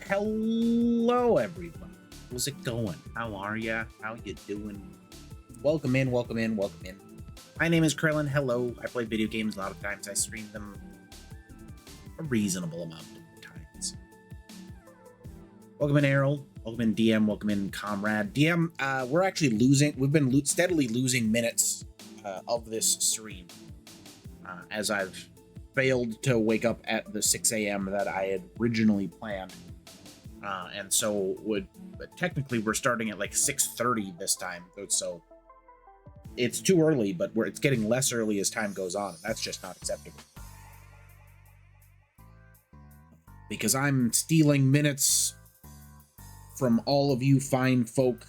Hello, everyone. How's it going? How are ya? How you doing? Welcome in, welcome in, welcome in. My name is Krillin. Hello. I play video games. A lot of times I stream them a reasonable amount of times. Welcome in, Errol. Welcome in, DM. Welcome in, Comrade. DM, we're actually losing. We've been steadily losing minutes of this stream as I've failed to wake up at the 6 a.m. that I had originally planned. And so but technically we're starting at like 6:30 this time. So it's too early, but it's getting less early as time goes on. That's just not acceptable. Because I'm stealing minutes from all of you fine folk.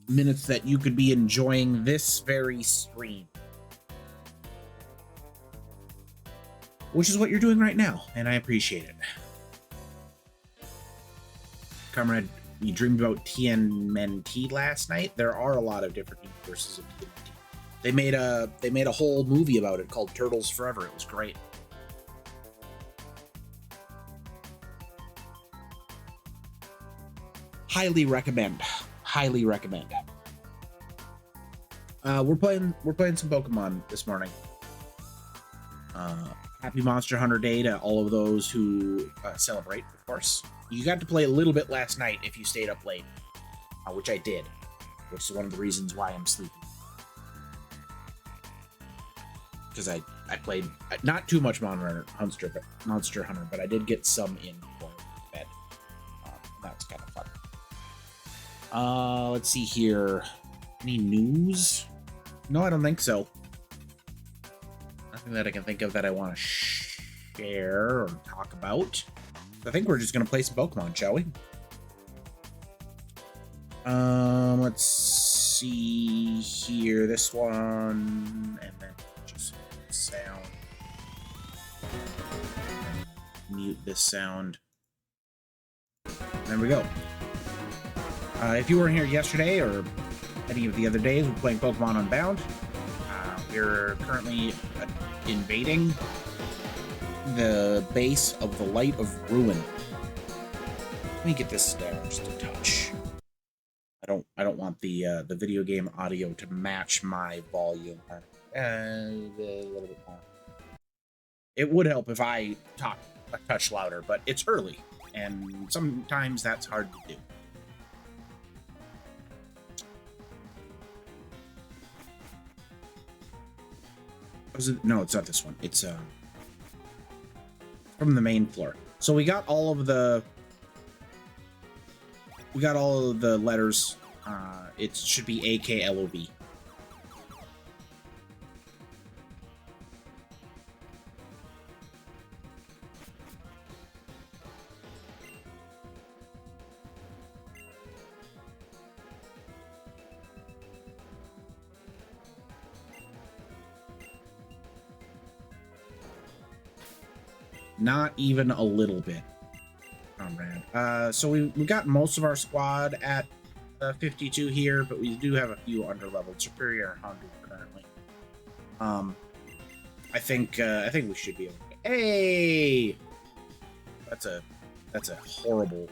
Minutes that you could be enjoying this very stream. Which is what you're doing right now, and I appreciate it. Comrade, you dreamed about TMNT last night. There are a lot of different universes of TMNT. They made a whole movie about it called Turtles Forever. It was great. Highly recommend. Highly recommend. We're playing some Pokemon this morning. Happy Monster Hunter Day to all of those who celebrate, of course. You got to play a little bit last night if you stayed up late, which I did, which is one of the reasons why I'm sleeping. Because I played not too much Monster Hunter, but I did get some in for bed. That was kind of fun. Let's see here. Any news? No, I don't think so. Nothing that I can think of that I want to share or talk about. I think we're just going to play some Pokemon, shall we? Let's see here. This one, and then just sound. Mute this sound. There we go. If you weren't here yesterday or any of the other days, we're playing Pokemon Unbound. We're currently invading the base of the Light of Ruin. Let me get this down just a touch. I don't want the video game audio to match my volume. A little bit more. It would help if I talked a touch louder, but it's early, and sometimes that's hard to do. No, it's not this one. It's from the main floor. So we got all of the letters. It should be AKLOV. Not even a little bit, Comrade. So we got most of our squad at 52 here, but we do have a few underleveled. Superior 100 currently. I think we should be able to. Hey, that's a horrible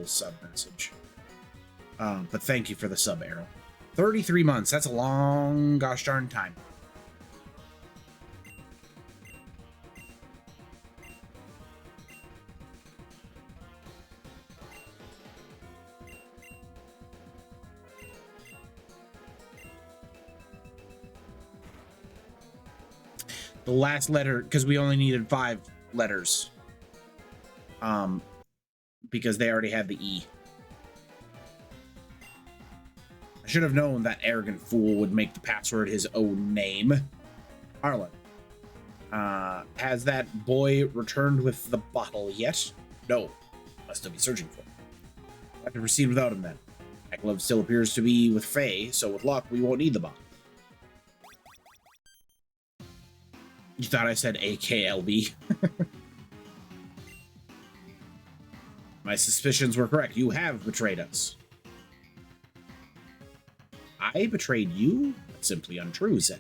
sub message. But thank you for the sub, Arrow. 33 months. That's a long gosh darn time. The last letter, because we only needed 5 letters. Because they already had the E. I should have known that arrogant fool would make the password his own name. Harlan. Has that boy returned with the bottle yet? No. Must still be searching for him. I have to proceed without him then. Aklov still appears to be with Faye, so with luck, we won't need the bottle. You thought I said AKLB? My suspicions were correct. You have betrayed us. I betrayed you? That's simply untrue, Zed.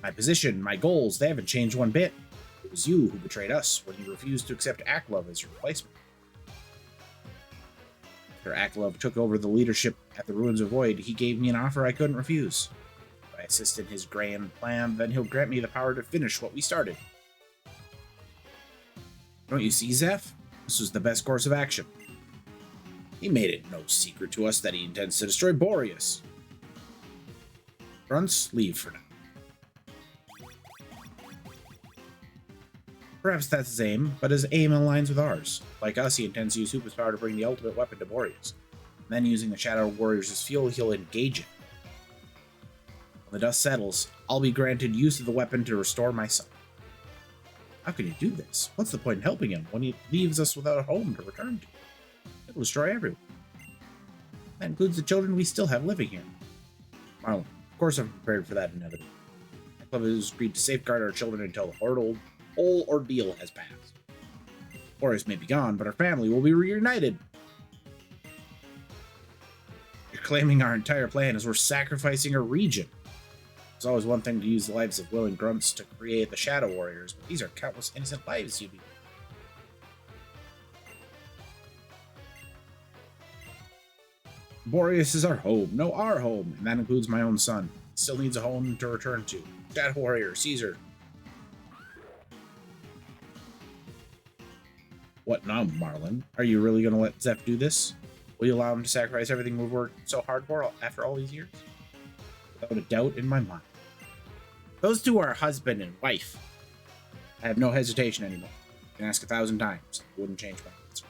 My position, my goals, they haven't changed one bit. was you who betrayed us when you refused to accept Aklov as your replacement. After Aklov took over the leadership at the Ruins of Void, he gave me an offer I couldn't refuse. If I assist in his grand plan, then he'll grant me the power to finish what we started. Don't you see, Zeph? This was the best course of action. He made it no secret to us that he intends to destroy Boreas. Grunts, leave for now. Perhaps that's his aim, but his aim aligns with ours. Like us, he intends to use Hoopa's power to bring the ultimate weapon to Boreas. Then, using the Shadow Warriors as fuel, he'll engage it. When the dust settles, I'll be granted use of the weapon to restore my son. How can you do this? What's the point in helping him when he leaves us without a home to return to? It'll destroy everyone. That includes the children we still have living here. Marlon, of course I'm prepared for that inevitability. My club has agreed to safeguard our children until the whole ordeal has passed. Boreas may be gone, but our family will be reunited. You're claiming our entire plan as we're sacrificing a region. It's always one thing to use the lives of willing grunts to create the Shadow Warriors, but these are countless innocent lives you'd be. Boreas is our home. No, our home, and that includes my own son. He still needs a home to return to. Shadow Warrior, Caesar. What now, Marlon? Are you really going to let Zeph do this? Will you allow him to sacrifice everything we've worked so hard for after all these years? Without a doubt in my mind. Those two are husband and wife. I have no hesitation anymore. You can ask 1,000 times. It wouldn't change my answer.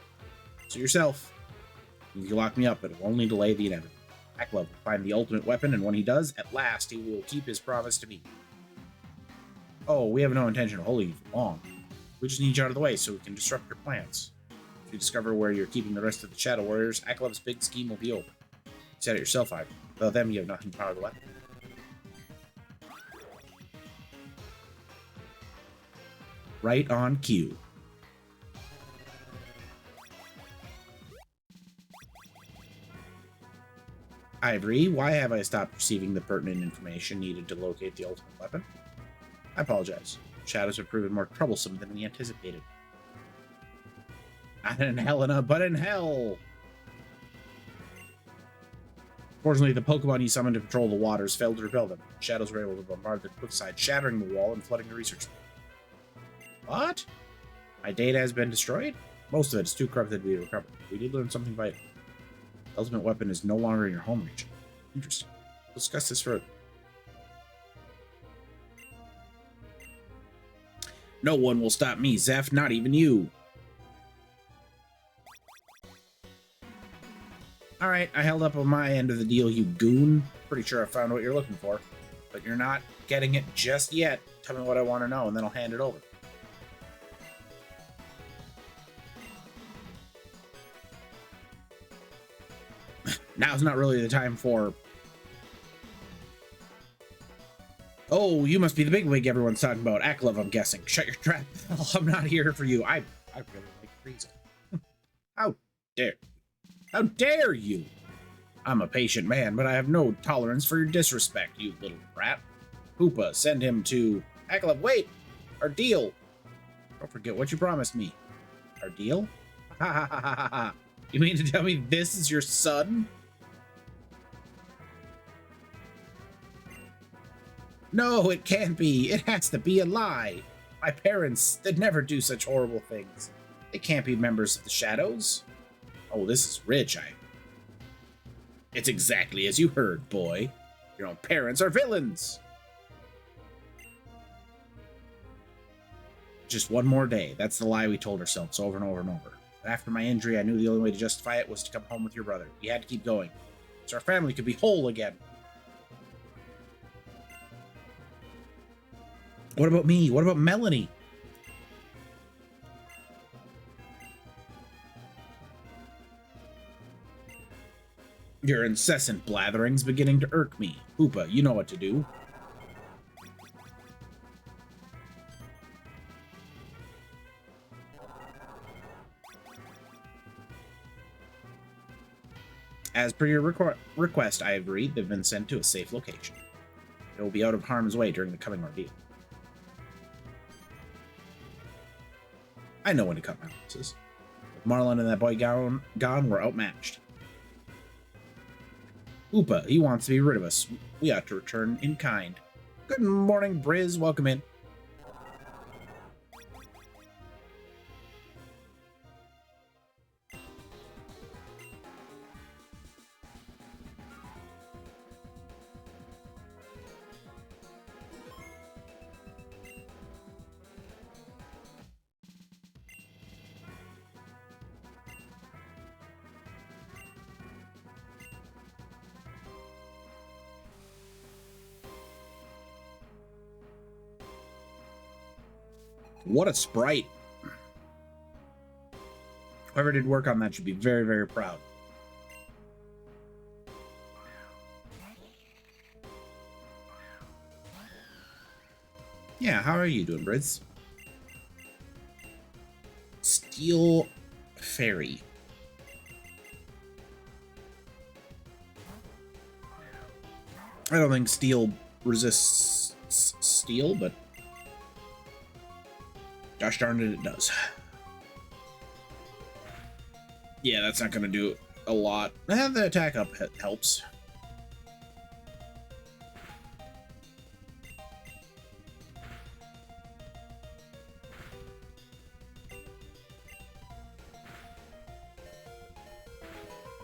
So yourself, you can lock me up, but it will only delay the inevitable. Aklov will find the ultimate weapon, and when he does, at last he will keep his promise to me. Oh, we have no intention of holding you for long. We just need you out of the way so we can disrupt your plans. If you discover where you're keeping the rest of the Shadow Warriors, Aklov's big scheme will be over. You said it yourself, Ivan. Without them, you have nothing to power the weapon. Right on cue. Ivory, why have I stopped receiving the pertinent information needed to locate the ultimate weapon? I apologize. Shadows have proven more troublesome than we anticipated. Not in Helena, but in hell! Fortunately, the Pokemon you summoned to patrol the waters failed to repel them. Shadows were able to bombard the cliffside, shattering the wall and flooding the research lab. What? My data has been destroyed? Most of it is too corrupted to be recovered. We did learn something vital. The ultimate weapon is no longer in your home region. Interesting. We'll discuss this further. No one will stop me, Zeph, not even you. Alright, I held up on my end of the deal, you goon. Pretty sure I found what you're looking for. But you're not getting it just yet. Tell me what I want to know, and then I'll hand it over. Now's not really the time for... Oh, you must be the bigwig everyone's talking about. Aklov, I'm guessing. Shut your trap. Oh, I'm not here for you. I really like Frieza. How dare... How dare you? I'm a patient man, but I have no tolerance for your disrespect, you little brat. Hoopa, send him to... Aklov, wait! Our deal! Don't forget what you promised me. Our deal? Ha ha ha ha ha. You mean to tell me this is your son? No, it can't be. It has to be a lie. My parents, they'd never do such horrible things. They can't be members of the Shadows. Oh, this is rich, It's exactly as you heard, boy. Your own parents are villains. Just one more day. That's the lie we told ourselves over and over and over. But after my injury, I knew the only way to justify it was to come home with your brother. We had to keep going, so our family could be whole again. What about me? What about Melanie? Your incessant blatherings beginning to irk me. Hoopa, you know what to do. As per your request, I agree. They've been sent to a safe location. They will be out of harm's way during the coming ordeal. I know when to cut my losses. With Marlon and that boy gone, we're outmatched. Oopa, he wants to be rid of us. We ought to return in kind. Good morning, Briz. Welcome in. What a sprite. Whoever did work on that should be very, very proud. Yeah, how are you doing, Briz? Steel Fairy. I don't think steel resists steel, but gosh darn it, it does. Yeah, that's not going to do a lot. The attack up helps.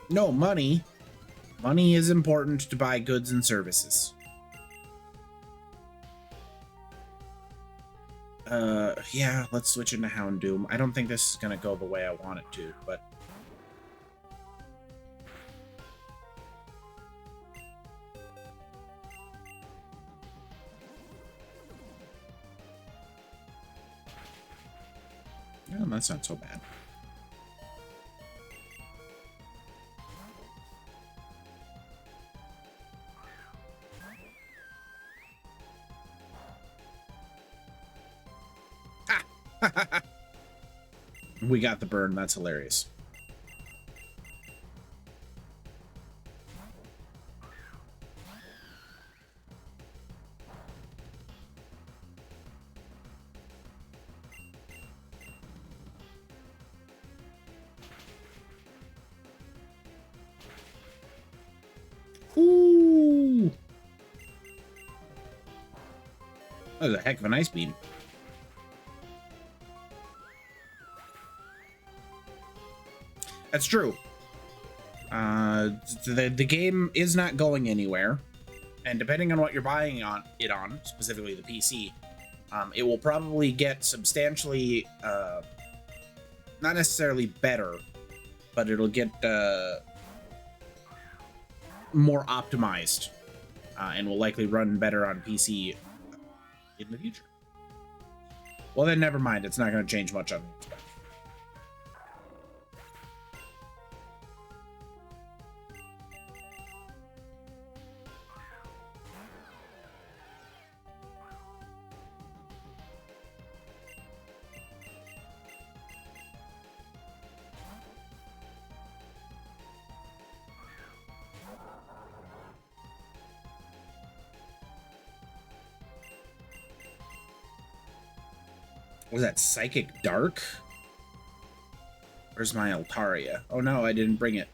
No, money. Money is important to buy goods and services. Yeah, let's switch into Houndoom. I don't think this is going to go the way I want it to, but... yeah, that's not so bad. We got the burn. That's hilarious. Ooh. That was a heck of an ice beam. That's true. The game is not going anywhere, and depending on what you're buying on, specifically the PC, it will probably get substantially, not necessarily better, but it'll get more optimized, and will likely run better on PC in the future. Well, then never mind. It's not going to change much on the spec. Was that Psychic Dark? Where's my Altaria? Oh no, I didn't bring it.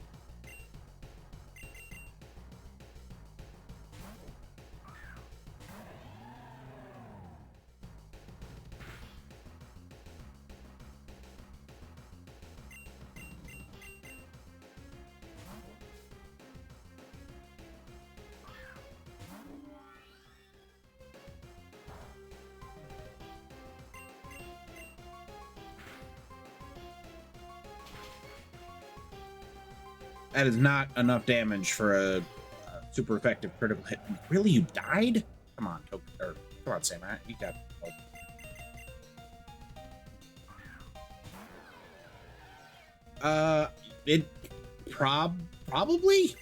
That is not enough damage for a super effective critical hit. Really, you died? Come on, come on, Samurai. You got it probably.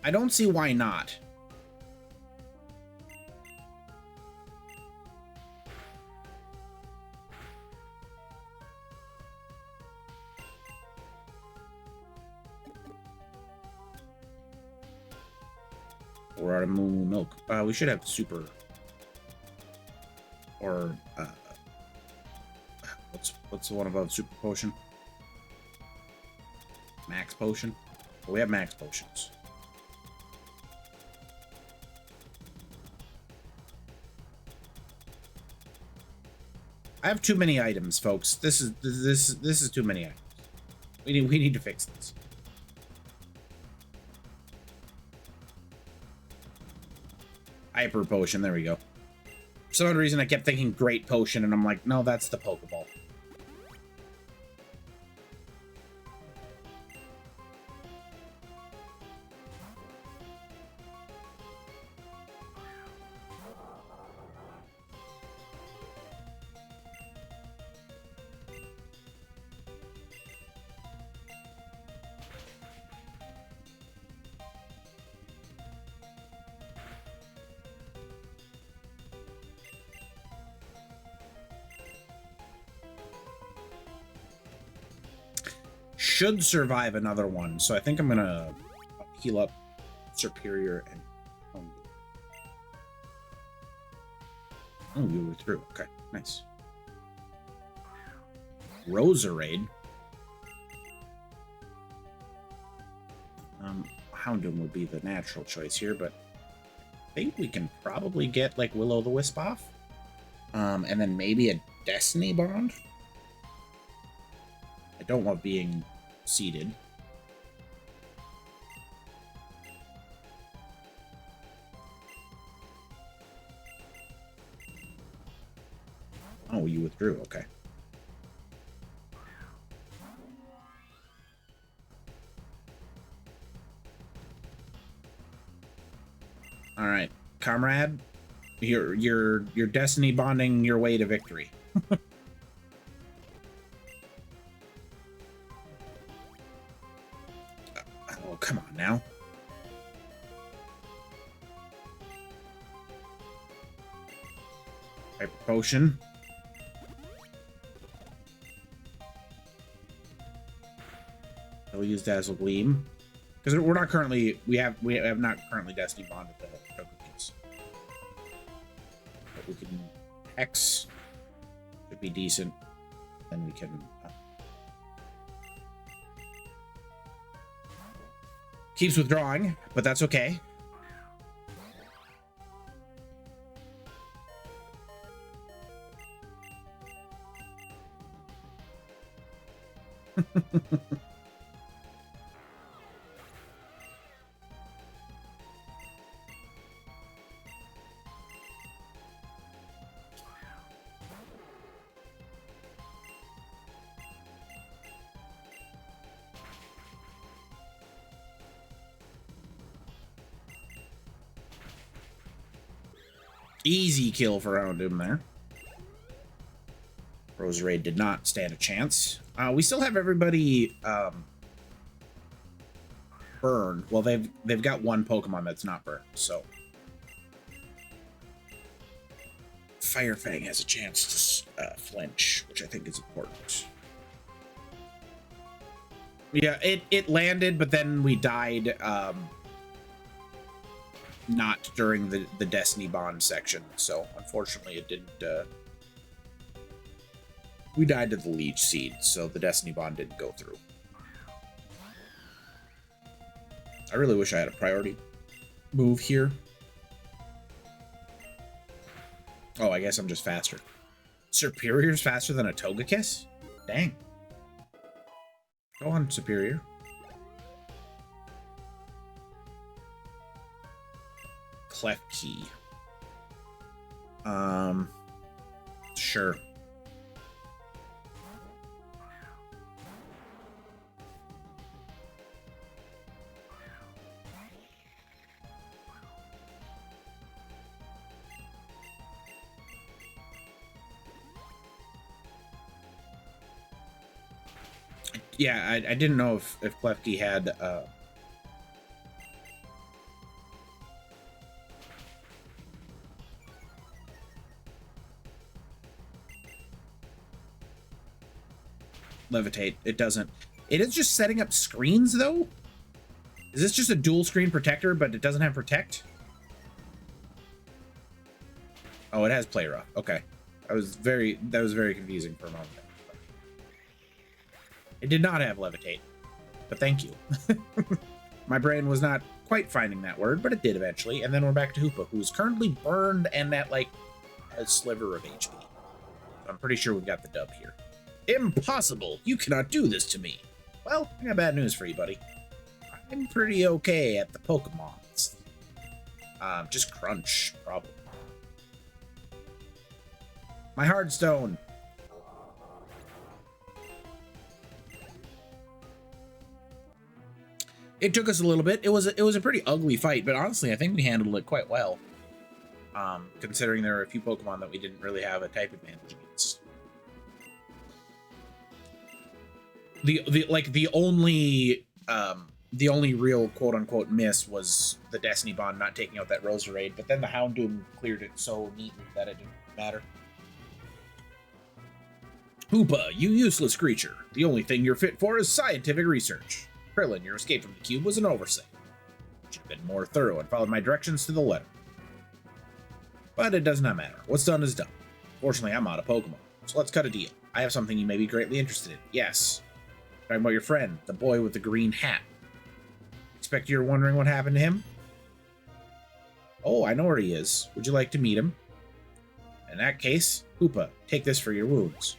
I don't see why not. We're out of milk. We should have super. Or what's the one above super potion? Max potion. Well, we have max potions. I have too many items, folks. This is too many items. We need to fix this. Hyper potion. There we go. For some odd reason, I kept thinking great potion, and I'm like, no, that's the Pokeball. Should survive another one, so I think I'm gonna heal up Superior and oh, you were through. Okay, nice. Roserade. Houndoom would be the natural choice here, but I think we can probably get like Will-O-the-Wisp off, and then maybe a Destiny Bond. I don't want being seated. Oh, you withdrew. Okay. All right, comrade, you're destiny bonding your way to victory. Oh, come on now. Hyper potion. I'll use Dazzle Gleam because we're not currently we have not currently destiny bonded the Togekiss. But we can Hex should be decent. Then we can keeps withdrawing, but that's okay. Easy kill for Houndoom there. Roserade did not stand a chance. We still have everybody burned. Well, they've got one Pokemon that's not burned, so Firefang has a chance to flinch, which I think is important. Yeah, it landed, but then we died. Not during the Destiny Bond section, so unfortunately it didn't. We died to the Leech Seed, so the Destiny Bond didn't go through. I really wish I had a priority move here. Oh, I guess I'm just faster. Superior's faster than a Togekiss? Dang. Go on, Superior. Klefki. Sure. Yeah, I didn't know if Klefki had levitate. It doesn't. It is just setting up screens, though? Is this just a dual screen protector, but it doesn't have protect? Oh, it has play rough. Okay. That was very confusing for a moment. It did not have levitate, but thank you. My brain was not quite finding that word, but it did eventually. And then we're back to Hoopa, who's currently burned and at like a sliver of HP. So I'm pretty sure we've got the dub here. Impossible! You cannot do this to me. Well, I got bad news for you, buddy. I'm pretty okay at the Pokemons. Just Crunch, probably. My Hardstone. It took us a little bit. It was a pretty ugly fight, but honestly, I think we handled it quite well. Considering there were a few Pokemon that we didn't really have a type advantage against. The only real quote unquote miss was the Destiny Bond not taking out that Roserade, but then the Houndoom cleared it so neatly that it didn't matter. Hoopa, you useless creature. The only thing you're fit for is scientific research. Krillin, your escape from the cube was an oversight. You should have been more thorough and followed my directions to the letter. But it does not matter. What's done is done. Fortunately, I'm out of Pokemon, so let's cut a deal. I have something you may be greatly interested in. Yes. Talking about your friend, the boy with the green hat. Expect you're wondering what happened to him? Oh, I know where he is. Would you like to meet him? In that case, Hoopa, take this for your wounds.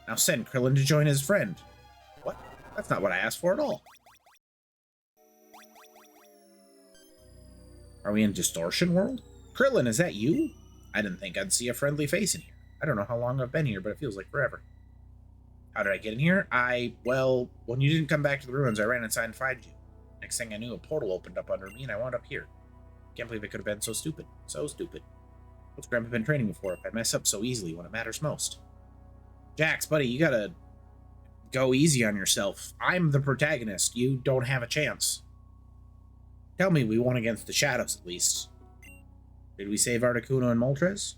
Now send Krillin to join his friend. What? That's not what I asked for at all. Are we in Distortion World? Krillin, is that you? I didn't think I'd see a friendly face in here. I don't know how long I've been here, but it feels like forever. How did I get in here? Well, when you didn't come back to the ruins, I ran inside and found you. Next thing I knew, a portal opened up under me, and I wound up here. Can't believe it could have been so stupid. So stupid. What's Grandpa been training me for if I mess up so easily when it matters most? Jax, buddy, you gotta go easy on yourself. I'm the protagonist. You don't have a chance. Tell me we won against the Shadows, at least. Did we save Articuno and Moltres?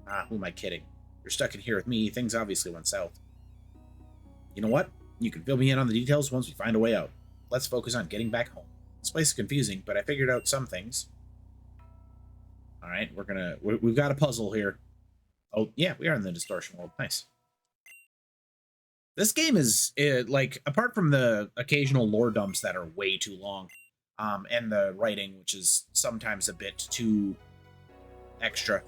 Ah, who am I kidding? You're stuck in here with me. Things obviously went south. You know what? You can fill me in on the details once we find a way out. Let's focus on getting back home. This place is confusing, but I figured out some things. Alright, we've got a puzzle here. Oh, yeah, we are in the Distortion World. Nice. This game is, like, apart from the occasional lore dumps that are way too long, and the writing, which is sometimes a bit too extra,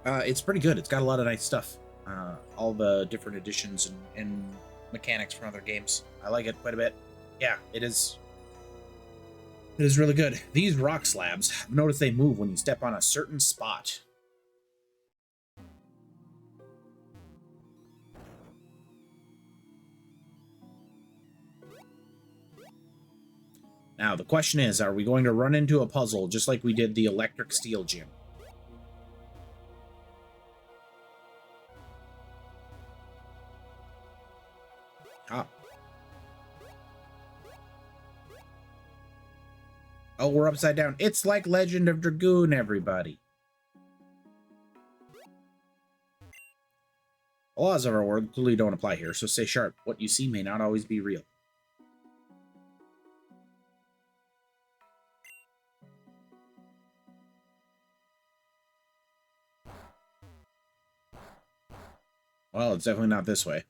it's pretty good. It's got a lot of nice stuff. All the different additions and mechanics from other games. I like it quite a bit. Yeah, it is. It is really good. These rock slabs, I've noticed they move when you step on a certain spot. Now, the question is, are we going to run into a puzzle just like we did the Electric Steel Gym? Ah. Oh, we're upside down. It's like Legend of Dragoon, everybody. The laws of our world clearly don't apply here, so stay sharp. What you see may not always be real. Well, it's definitely not this way.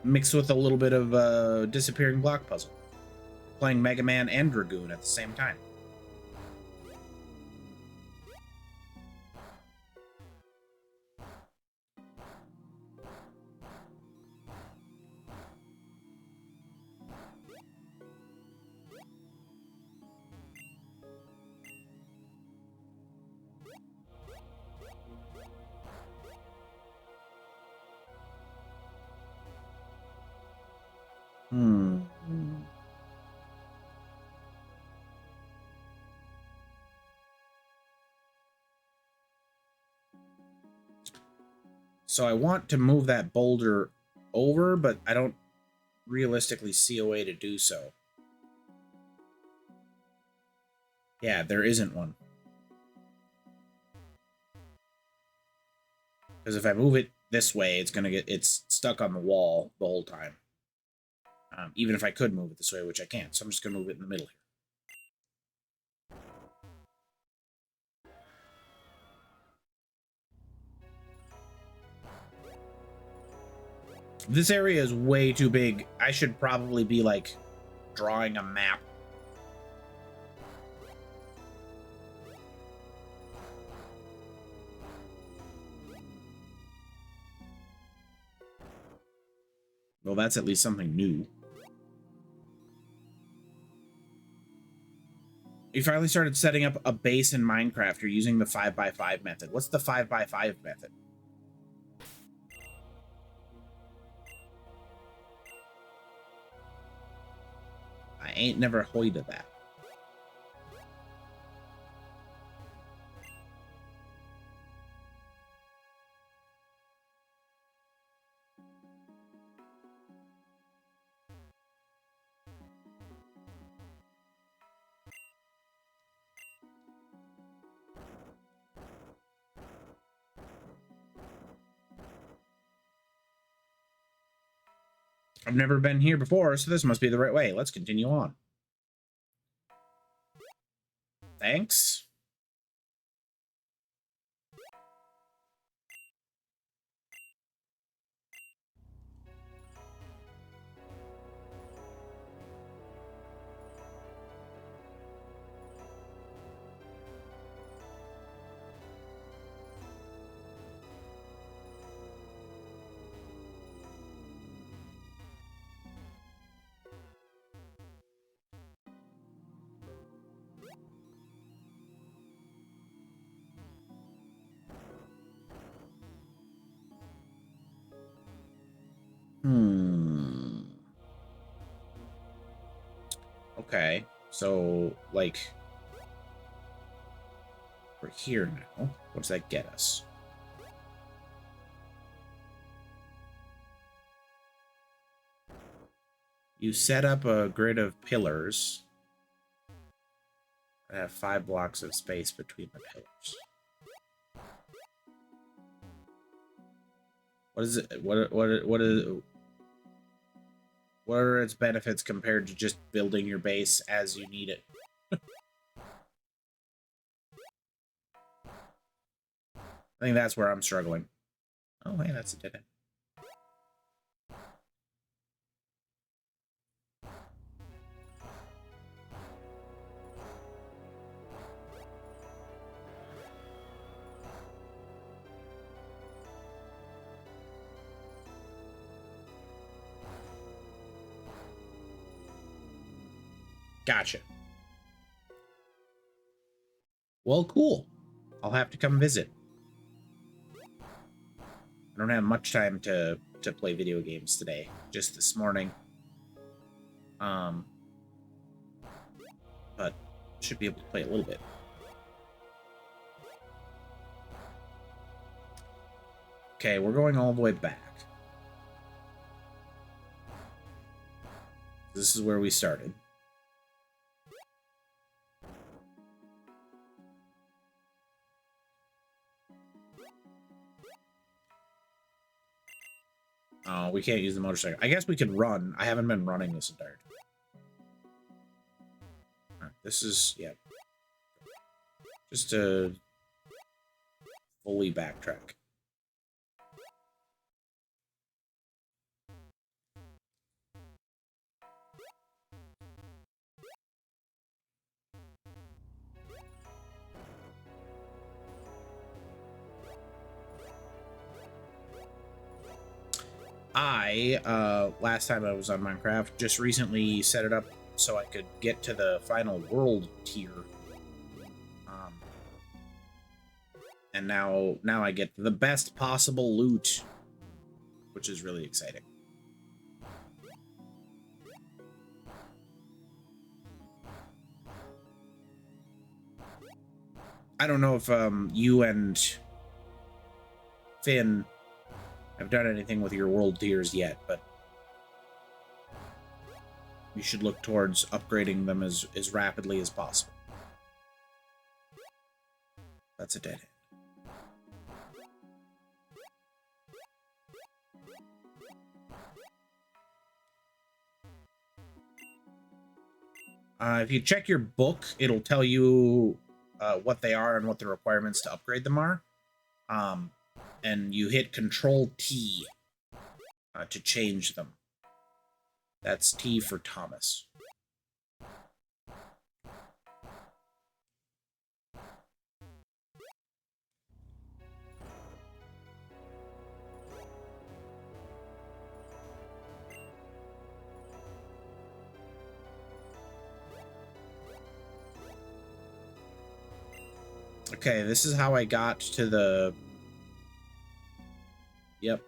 Mixed with a little bit of disappearing block puzzle. Playing Mega Man and Dragoon at the same time. So I want to move that boulder over, but I don't realistically see a way to do so. Yeah, there isn't one. Because if I move it this way, it's stuck on the wall the whole time. Even if I could move it this way, which I can't. So I'm just going to move it in the middle here. This area is way too big. I should probably be, like, drawing a map. Well, that's at least something new. You finally started setting up a base in Minecraft. You're using the 5x5 method. What's the 5x5 method? I ain't never heard of that. I've never been here before, so this must be the right way. Let's continue on. Thanks. Okay, so, like, we're here now. What does that get us? You set up a grid of pillars. I have 5 blocks of space between the pillars. What is it? What are its benefits compared to just building your base as you need it? I think that's where I'm struggling. Oh, hey, that's a dead end. Gotcha. Well, cool. I'll have to come visit. I don't have much time to play video games today. Just this morning. But should be able to play a little bit. Okay, we're going all the way back. This is where we started. Oh, we can't use the motorcycle. I guess we could run. I haven't been running this entire time. Right, this is, yeah. Just to fully backtrack. Last time I was on Minecraft, just recently set it up so I could get to the final world tier. And now I get the best possible loot, which is really exciting. I don't know if you and Finn have done anything with your world tiers yet, but you should look towards upgrading them as rapidly as possible. That's a dead end. If you check your book, it'll tell you what they are and what the requirements to upgrade them are. And you hit Control T to change them. That's T for Thomas. Okay, this is how I got to the... Yep.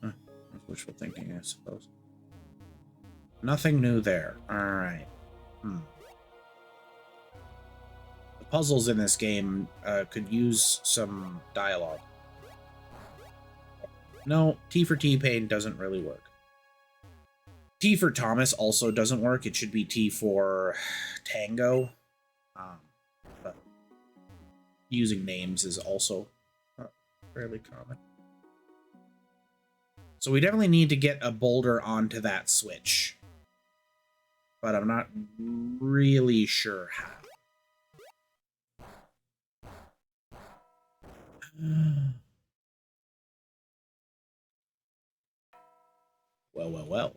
That's wishful thinking, I suppose. Nothing new there. Alright. The puzzles in this game could use some dialogue. No, T for T-Pain doesn't really work. T for Thomas also doesn't work. It should be T for Tango. But using names is also fairly common. So we definitely need to get a boulder onto that switch. But I'm not really sure how. Well, well, well.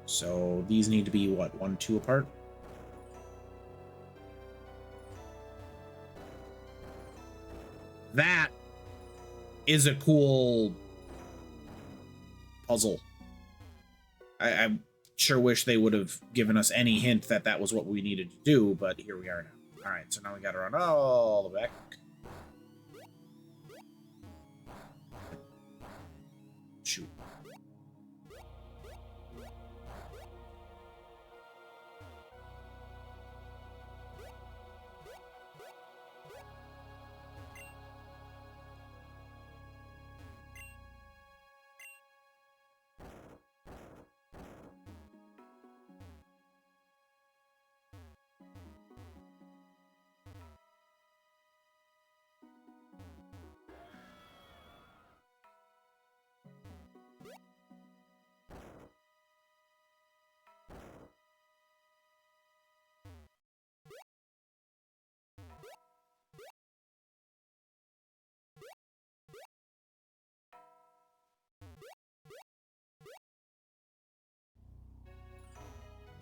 So these need to be, what, 1, 2 apart? That is a cool puzzle. I sure wish they would have given us any hint that that was what we needed to do, but here we are now. All right, so now we got to run all the way back. Shoot.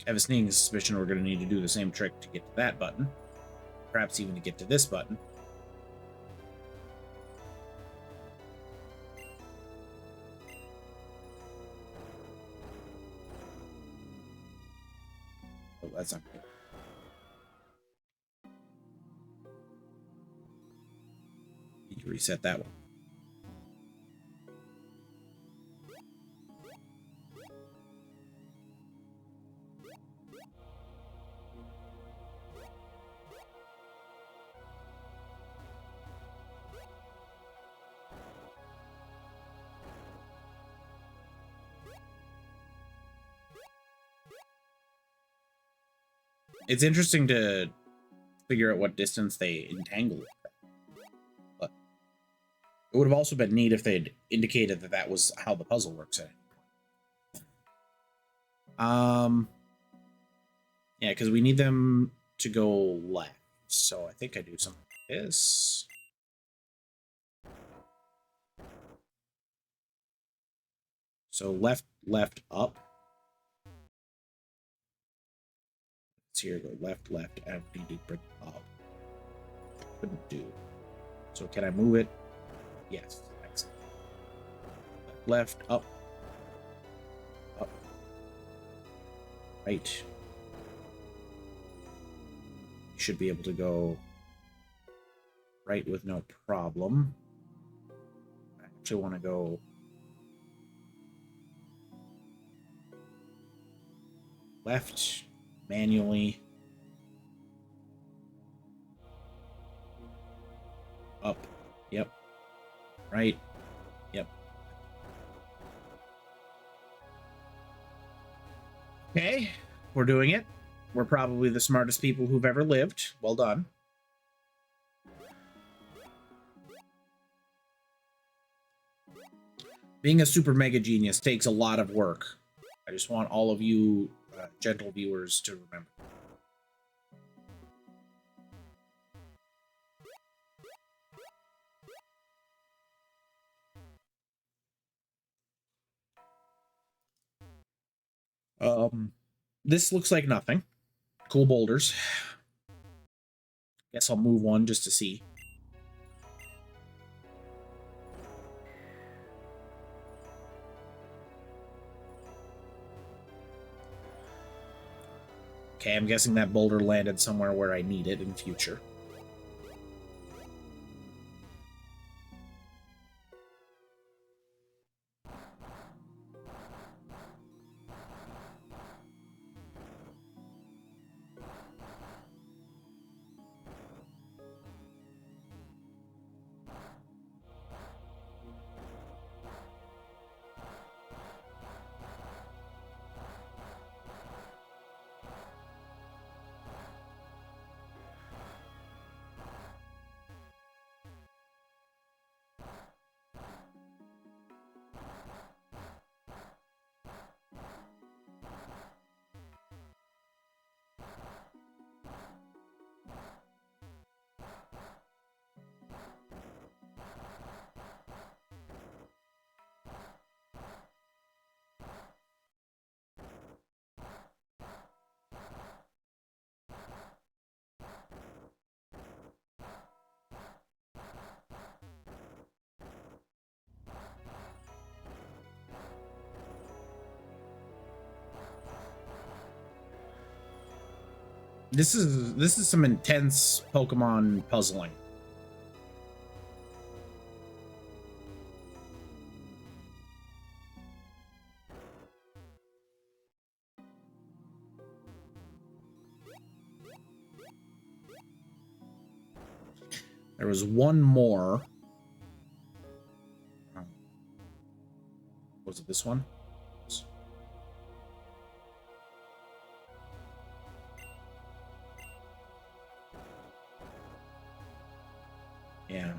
I have a sneaking suspicion we're going to need to do the same trick to get to that button. Perhaps even to get to this button. Oh, that's not good. Need to reset that one. It's interesting to figure out what distance they entangle. But it would have also been neat if they'd indicated that that was how the puzzle works. Yeah, because we need them to go left. So I think I do something like this. So left, left, up. Let's here go left, left, I need to bring it up. Couldn't do. So can I move it? Yes. Excellent. Left, up. Up. Right. You should be able to go right with no problem. I actually want to go left manually. Up. Yep. Right. Yep. Okay, we're doing it. We're probably the smartest people who've ever lived. Well done. Being a super mega genius takes a lot of work. I just want all of you gentle viewers to remember. This looks like nothing. Cool boulders. Guess I'll move one just to see. Okay, I'm guessing that boulder landed somewhere where I need it in future. This is some intense Pokemon puzzling. There was one more. Was it this one? Yeah.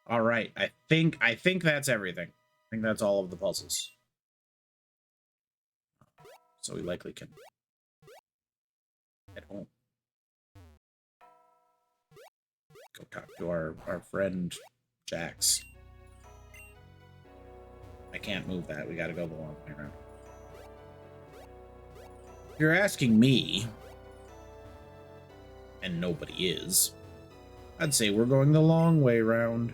All right. I think that's everything. I think that's all of the puzzles. So we likely can head home. Go talk to our friend Jax. I can't move that. We gotta go the long way around. If you're asking me, and nobody is, I'd say we're going the long way round.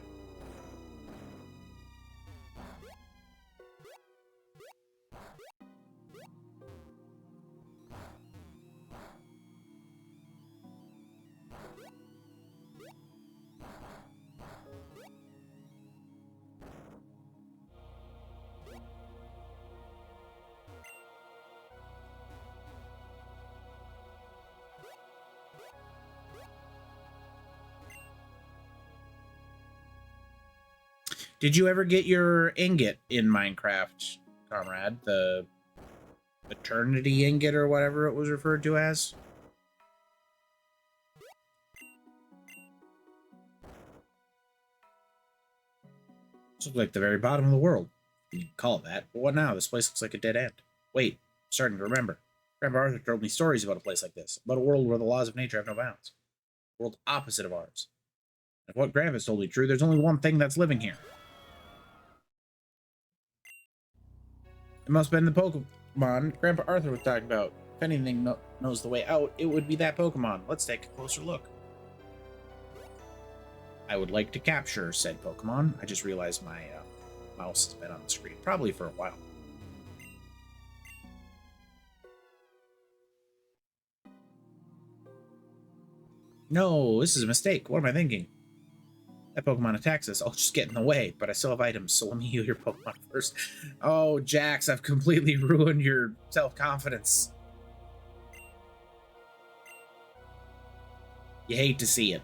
Did you ever get your ingot in Minecraft, comrade? The eternity ingot or whatever it was referred to as? This looks like the very bottom of the world. You can call it that. But what now? This place looks like a dead end. Wait, I'm starting to remember. Grandpa Arthur told me stories about a place like this, about a world where the laws of nature have no bounds. A world opposite of ours. If what Grandpa's told me true, there's only one thing that's living here. It must have been the Pokemon Grandpa Arthur was talking about. If anything knows the way out, it would be that Pokemon. Let's take a closer look. I would like to capture said Pokemon. I just realized my mouse has been on the screen, probably for a while. No, this is a mistake. What am I thinking? That Pokemon attacks us. I'll just get in the way, but I still have items, so let me heal your Pokemon first. Oh, Jax, I've completely ruined your self-confidence. You hate to see it.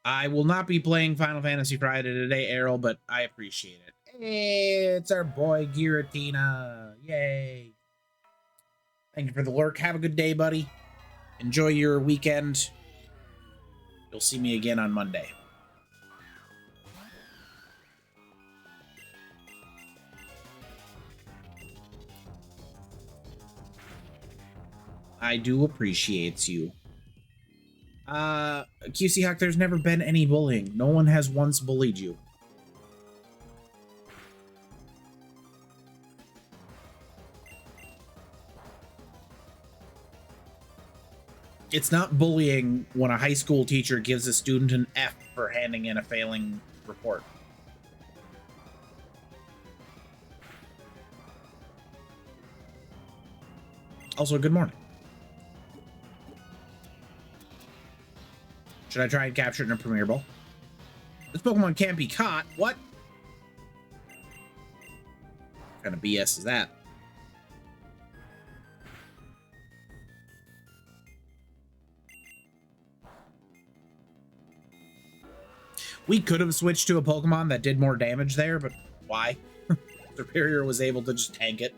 I will not be playing Final Fantasy Friday today, Errol, but I appreciate it. Hey, it's our boy Giratina. Yay. Thank you for the lurk. Have a good day, buddy. Enjoy your weekend. You'll see me again on Monday. I do appreciate you. QC Hawk, there's never been any bullying. No one has once bullied you. It's not bullying when a high school teacher gives a student an F for handing in a failing report. Also, good morning. Should I try and capture it in a Premier Ball? This Pokemon can't be caught. What? What kind of BS is that? We could have switched to a Pokemon that did more damage there, but why? Superior was able to just tank it.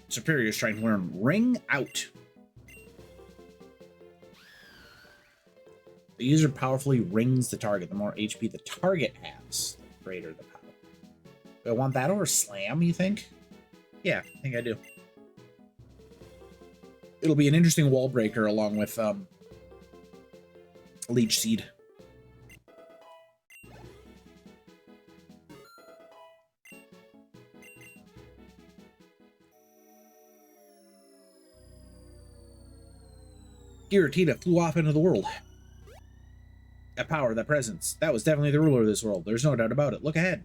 Superior is trying to learn Ring Out. The user powerfully rings the target. The more HP the target has, the greater the power. Do I want that over Slam, you think? Yeah, I think I do. It'll be an interesting wall breaker along with Leech Seed. Giratina flew off into the world. That power, that presence, that was definitely the ruler of this world. There's no doubt about it. Look ahead.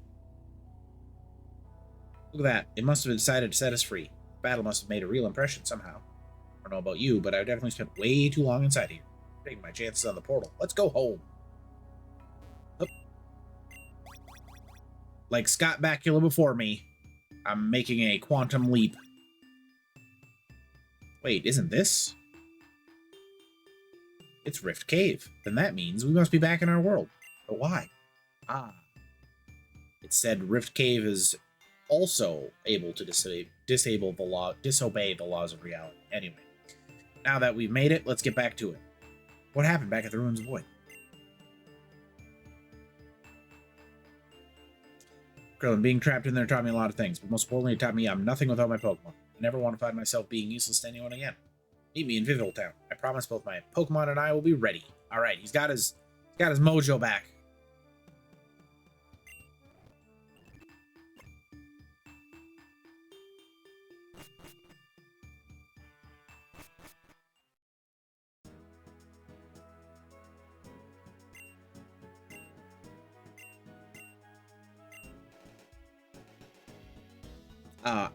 Look at that. It must have decided to set us free. Battle must have made a real impression somehow. I don't know about you, but I definitely spent way too long inside here. Taking my chances on the portal. Let's go home. Oh. Like Scott Bakula before me, I'm making a quantum leap. Wait, isn't this? It's Rift Cave. Then that means we must be back in our world. But why? Ah. It said Rift Cave is also able to disobey the laws of reality. Anyway, now that we've made it, let's get back to it. What happened back at the Ruins of Void? Krillin, being trapped in there taught me a lot of things, but most importantly, it taught me I'm nothing without my Pokemon. I never want to find myself being useless to anyone again. Meet me in Vividal Town. I promise both my Pokemon and I will be ready. All right, he's got his mojo back.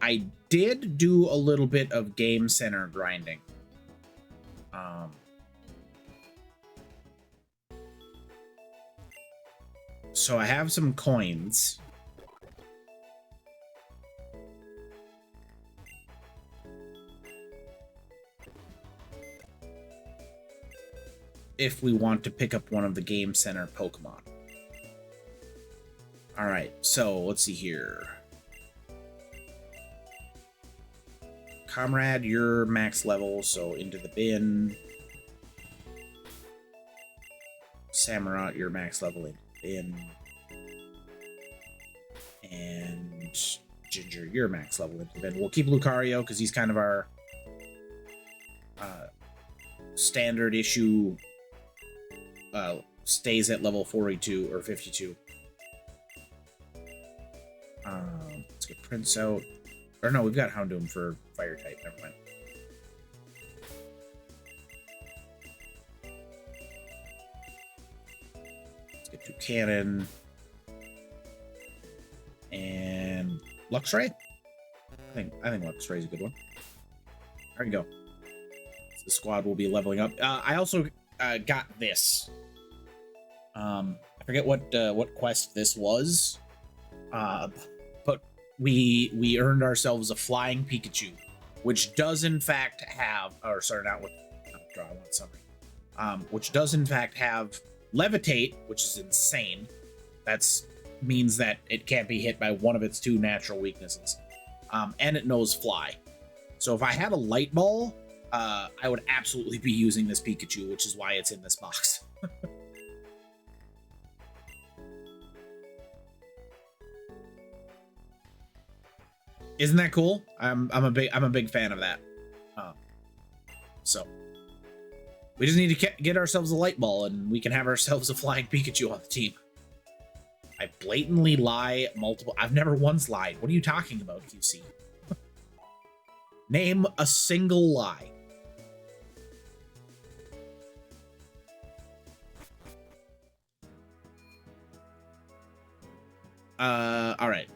I did do a little bit of Game Center grinding. So I have some coins. If we want to pick up one of the Game Center Pokemon. All right, so let's see here. Comrade, you're max level, so into the bin. Samurott, you're max level, into the bin. And Ginger, you're max level, into the bin. We'll keep Lucario, because he's kind of our standard issue, stays at level 42 or 52. Let's get Prince out. Or no, we've got Houndoom for fire type. Never mind. Cannon. And Luxray? I think Luxray is a good one. There you go. The squad will be leveling up. I also got this. I forget what quest this was. But we earned ourselves a flying Pikachu, which does in fact have, or sorry, not with draw, I want summary. Which does in fact have Levitate, which is insane. That's means that it can't be hit by one of its two natural weaknesses. And it knows Fly. So if I had a Light Ball, I would absolutely be using this Pikachu, which is why it's in this box. Isn't that cool? I'm a big fan of that. So we just need to get ourselves a Light Ball, and we can have ourselves a flying Pikachu on the team. I blatantly lie multiple. I've never once lied. What are you talking about, QC? Name a single lie. All right.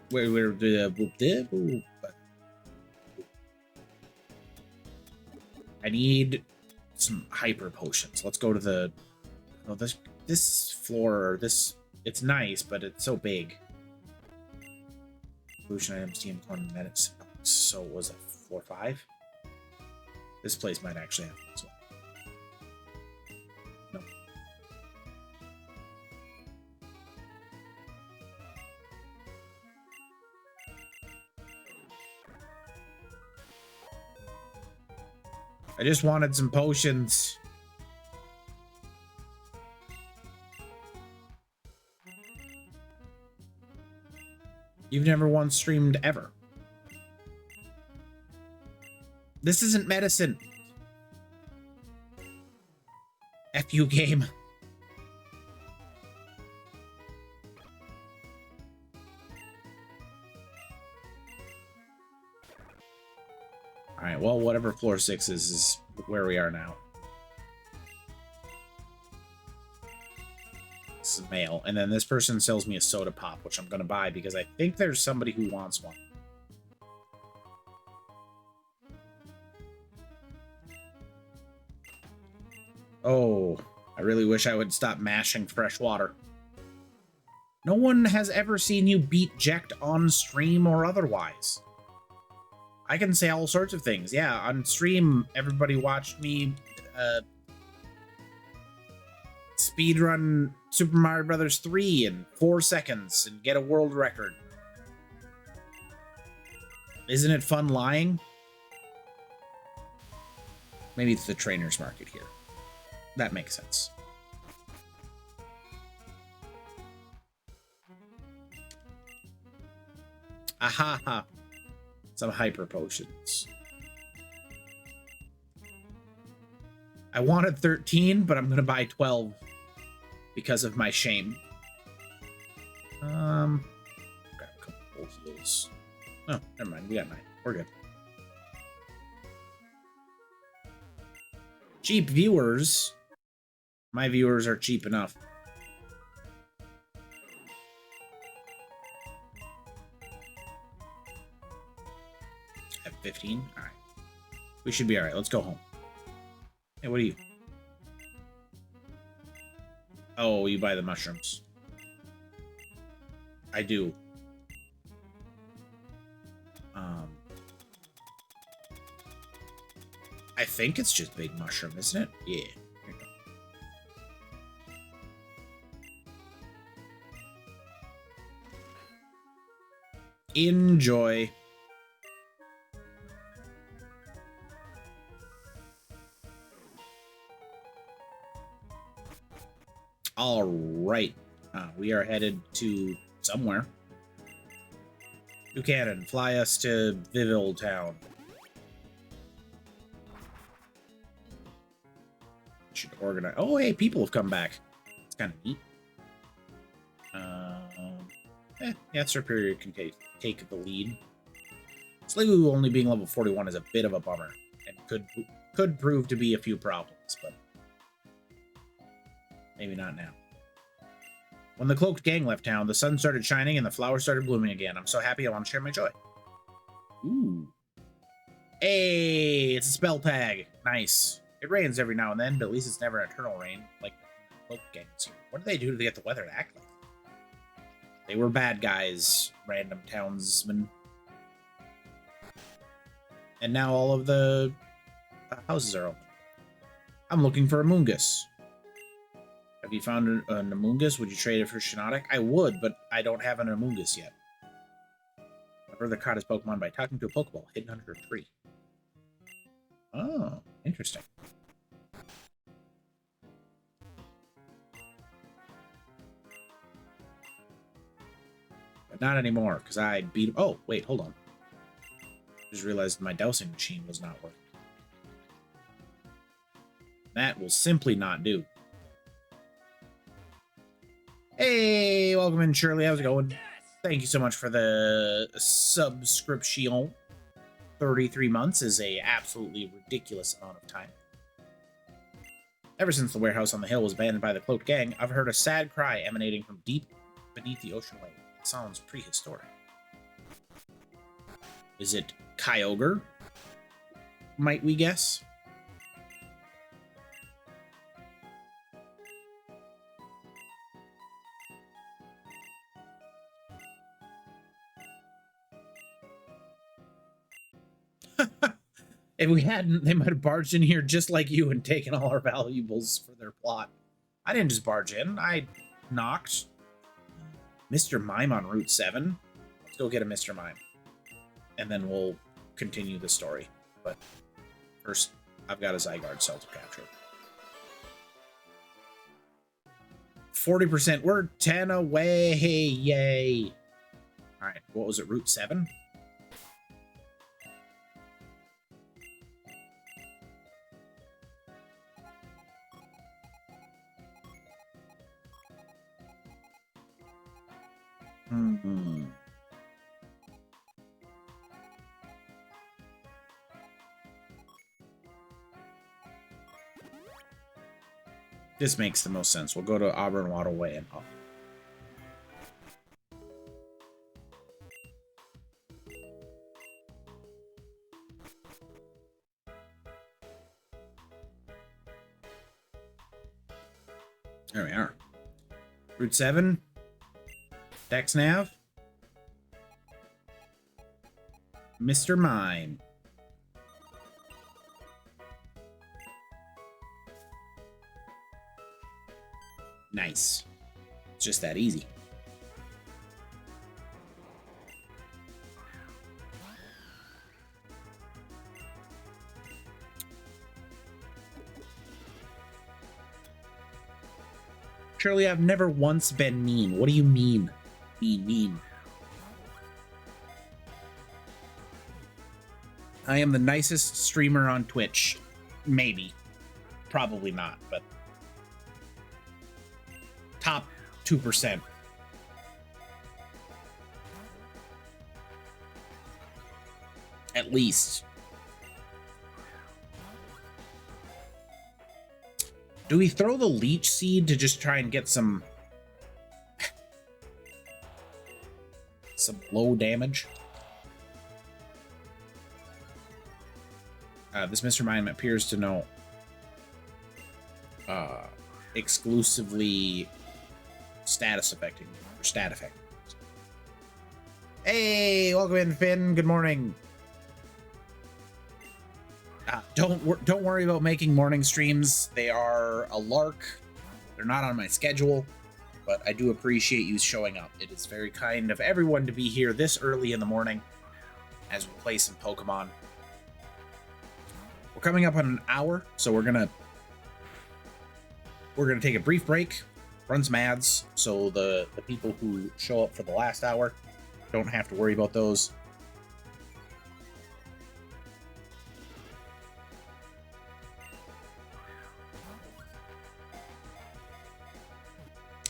I need some hyper potions. Let's go to the. Oh, this floor. It's nice, but it's so big. Potion items, team corner minutes. So was it floor 5? This place might actually have this one. No. I just wanted some potions. You've never once streamed ever. This isn't medicine. F you, game. All right, well, whatever floor 6 is where we are now. This is mail. And then this person sells me a soda pop, which I'm going to buy because I think there's somebody who wants one. Oh, I really wish I would stop mashing fresh water. No one has ever seen you beat Jekt on stream or otherwise. I can say all sorts of things. Yeah, on stream, everybody watched me speedrun Super Mario Bros. 3 in 4 seconds and get a world record. Isn't it fun lying? Maybe it's the trainer's market here. That makes sense. Aha! Some hyper potions. I wanted 13, but I'm gonna buy 12 because of my shame. Grab a couple heals. Oh, never mind. We got 9. We're good. Cheap viewers. My viewers are cheap enough. At 15? Alright. We should be alright. Let's go home. Hey, what are you? Oh, you buy the mushrooms. I do. I think it's just big mushroom, isn't it? Yeah. Here you go. Enjoy. All right. We are headed to somewhere. Buchanan, fly us to Viville Town. Should organize. Oh, hey, people have come back. It's kind of neat. Yeah, Superior can take the lead. Sliggoo only being level 41 is a bit of a bummer, and could prove to be a few problems, but maybe not now. When the cloaked gang left town, the sun started shining and the flowers started blooming again. I'm so happy I want to share my joy. Ooh. Hey, it's a spell tag. Nice. It rains every now and then, but at least it's never an eternal rain, like the cloaked gangs here. What do they do to get the weather to act like? They were bad guys, random townsmen. And now all of the houses are open. I'm looking for a Mungus. Have you found an Amoongus? Would you trade it for Shiinotic? I would, but I don't have an Amoongus yet. My brother caught his Pokemon by talking to a Pokeball hidden under a tree. Oh, interesting. But not anymore, because I beat him. Oh, wait, hold on. Just realized my dowsing machine was not working. That will simply not do. Hey, welcome in, Shirley. How's it going? Thank you so much for the subscription. 33 months is a absolutely ridiculous amount of time. Ever since the warehouse on the hill was abandoned by the cloaked gang, I've heard a sad cry emanating from deep beneath the ocean wave. It sounds prehistoric. Is it Kyogre? Might we guess? If we hadn't, they might have barged in here just like you and taken all our valuables for their plot. I didn't just barge in. I knocked. Mr. Mime on Route 7. Let's go get a Mr. Mime. And then we'll continue the story. But first, I've got a Zygarde cell to capture. 40%. We're 10 away. Yay. All right. What was it? Route 7? Mm-hmm. This makes the most sense. We'll go to Auburn Waterway and up. There we are. Route 7. Dex Nav. Mr. Mime. Nice. It's just that easy. Shirley, I've never once been mean. What do you mean? Mean. I am the nicest streamer on Twitch. Maybe. Probably not, but top 2%. At least. Do we throw the leech seed to just try and get some low damage? This Mr. Mime appears to know exclusively status affecting or stat affecting. Hey, welcome in, Finn. Good morning. Don't worry about making morning streams. They are a lark. They're not on my schedule, but I do appreciate you showing up. It is very kind of everyone to be here this early in the morning as we play some Pokemon. We're coming up on an hour, so we're gonna take a brief break, run some ads, so the people who show up for the last hour don't have to worry about those.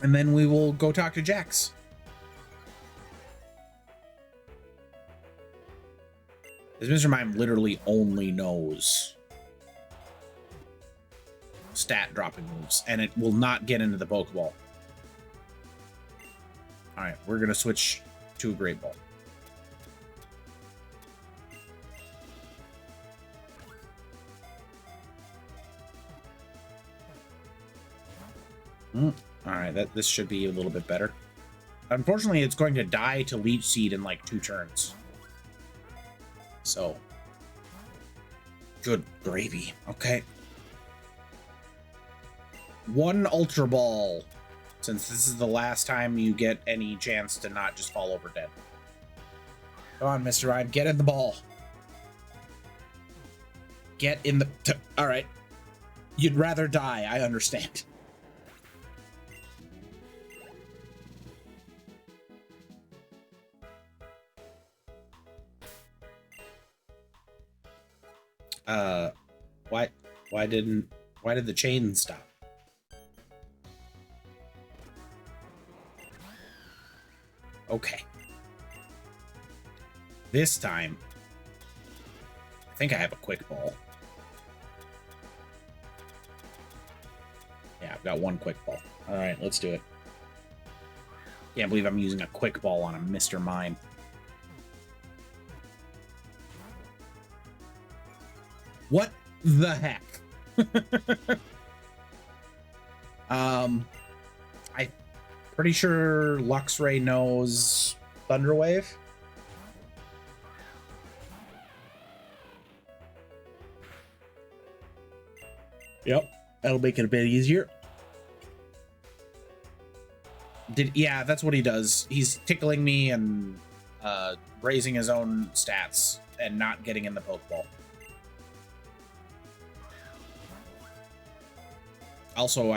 And then we will go talk to Jax. This Mr. Mime literally only knows stat dropping moves, and it will not get into the Pokeball. All right, we're gonna switch to a Great Ball. All right, this should be a little bit better. Unfortunately, it's going to die to Leech Seed in like 2 turns. So, good gravy. Okay. 1 Ultra Ball, since this is the last time you get any chance to not just fall over dead. Come on, Mr. Rhyme, get in the ball. Get in the... All right. You'd rather die, I understand. Why did the chain stop? Okay. This time, I think I have a quick ball. Yeah, I've got 1 quick ball. All right, let's do it. Can't believe I'm using a quick ball on a Mr. Mime. What the heck? I'm pretty sure Luxray knows Thunder Wave. Yep, that'll make it a bit easier. Yeah, that's what he does. He's tickling me and raising his own stats and not getting in the Pokeball. Also,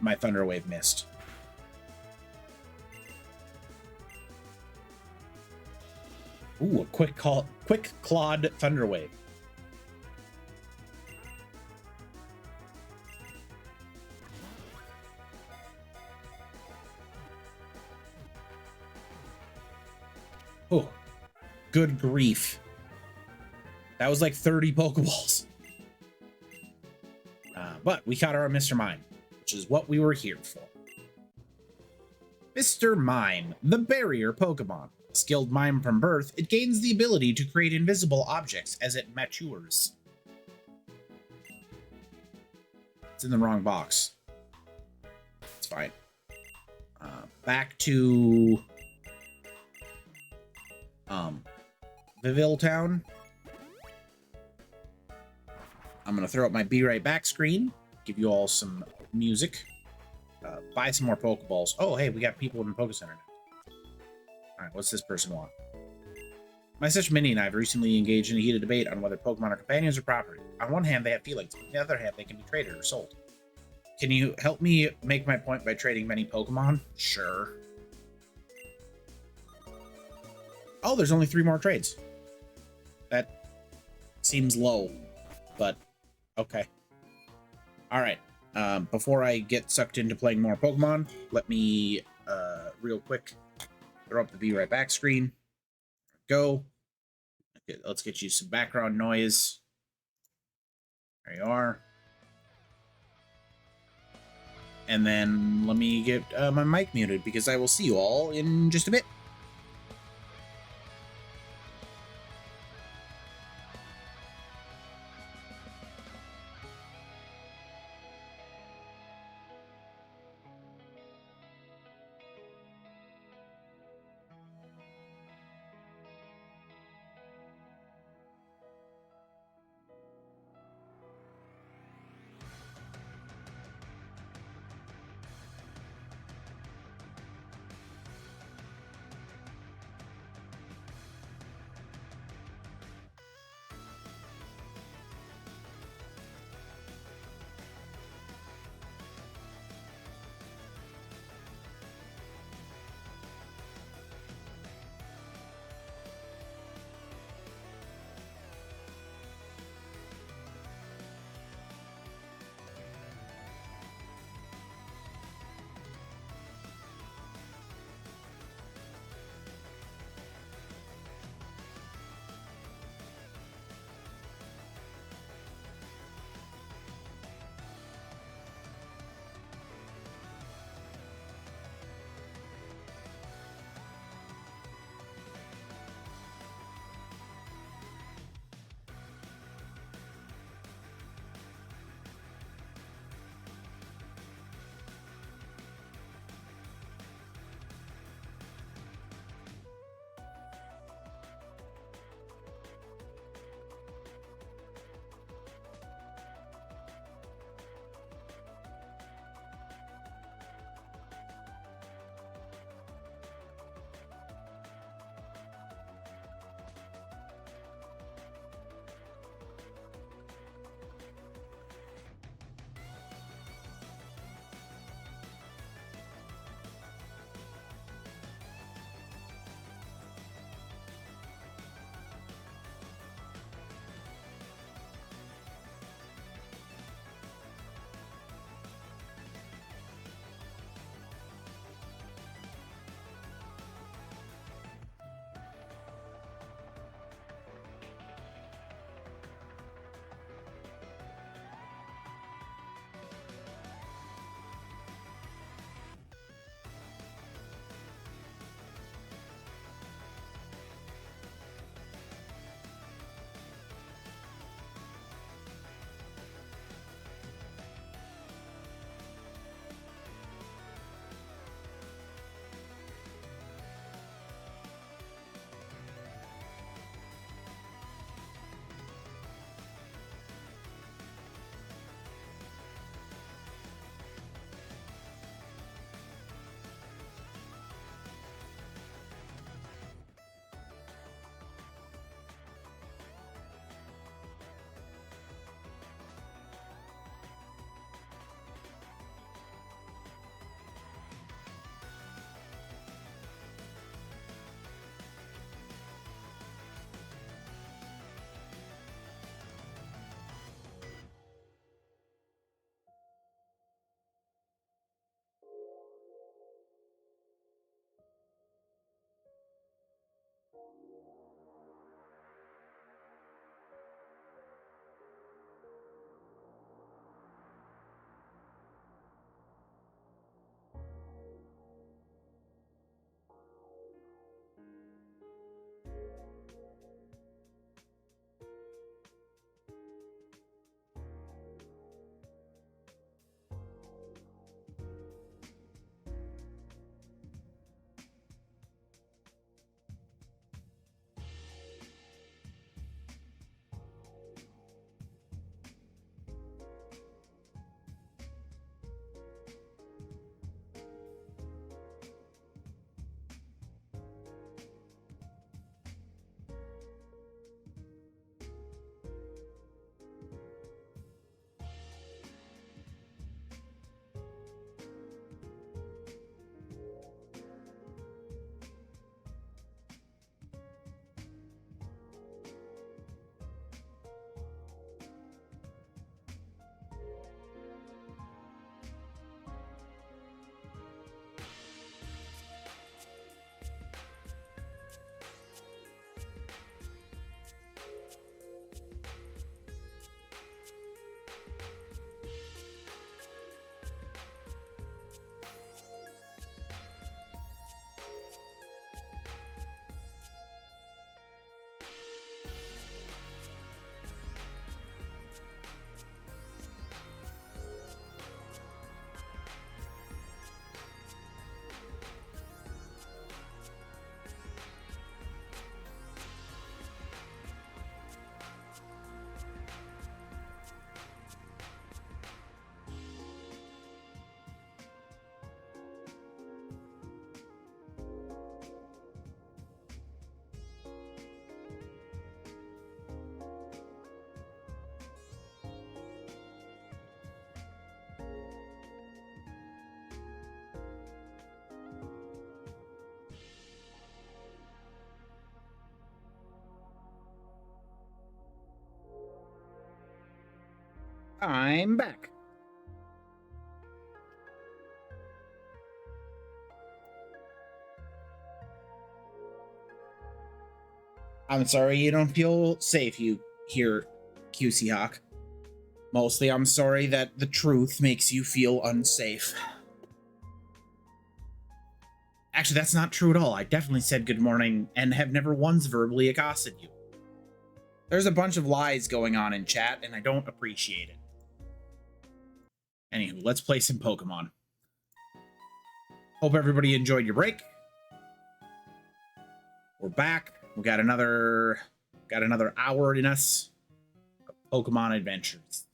my Thunder Wave missed. Ooh, a quick clawed Thunder Wave. Oh, good grief. That was like 30 Pokeballs. But we caught our Mr. Mime, which is what we were here for. Mr. Mime, the barrier Pokemon. A skilled mime from birth, it gains the ability to create invisible objects as it matures. It's in the wrong box. It's fine. Back to Viville Town. I'm gonna throw up my Be Right Back screen, give you all some music, buy some more Pokeballs. Oh, hey, we got people in the Poke Center now. All right, what's this person want? My sister Minnie and I have recently engaged in a heated debate on whether Pokemon are companions or property. On one hand, they have feelings, but on the other hand, they can be traded or sold. Can you help me make my point by trading many Pokemon? Sure. Oh, there's only 3 more trades. That seems low, but okay. All right. Before I get sucked into playing more Pokemon, let me real quick throw up the Be Right Back screen. Go. Okay, let's get you some background noise. There you are. And then let me get my mic muted because I will see you all in just a bit. I'm back. I'm sorry you don't feel safe you here, QC Hawk. Mostly I'm sorry that the truth makes you feel unsafe. Actually, that's not true at all. I definitely said good morning and have never once verbally accosted you. There's a bunch of lies going on in chat, and I don't appreciate it. Anywho, let's play some Pokemon. Hope everybody enjoyed your break. We're back. We got another hour in us of Pokemon adventures.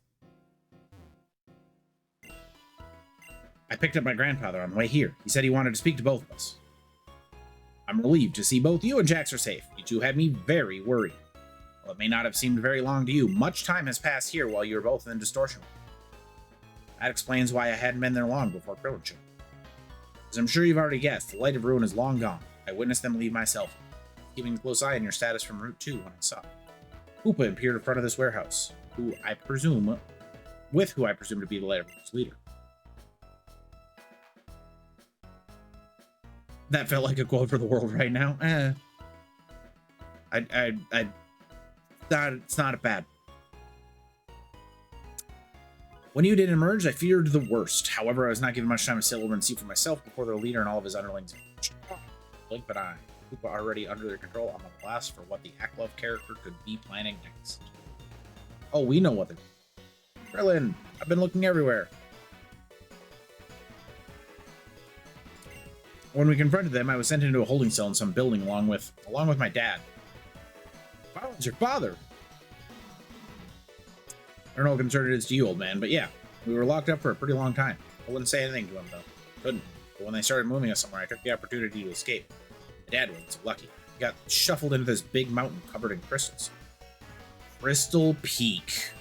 I picked up my grandfather on the way here. He said he wanted to speak to both of us. I'm relieved to see both you and Jax are safe. You two had me very worried. Well, it may not have seemed very long to you. Much time has passed here while you were both in Distortion. That explains why I hadn't been there long before Krillin showed. As I'm sure you've already guessed, the Light of Ruin is long gone. I witnessed them leave myself, keeping a close eye on your status from Route 2 when I saw it. Hoopa appeared in front of this warehouse, who I presume to be the Light of Ruin's leader. That felt like a quote for the world right now. It's not bad. When you did emerge, I feared the worst. However, I was not given much time to sail over and see for myself before their leader and all of his underlings blink but eye. Hoopa already under their control. I'm on the last for what the Aklov character could be planning next. Oh, we know what they're doing. Krillin, I've been looking everywhere. When we confronted them, I was sent into a holding cell in some building along with my dad. Wow, it's your father. I don't know how concerned it is to you, old man, but yeah, we were locked up for a pretty long time. I wouldn't say anything to him, though. Couldn't. But when they started moving us somewhere, I took the opportunity to escape. My dad wasn't so lucky. He got shuffled into this big mountain covered in crystals. Crystal Peak.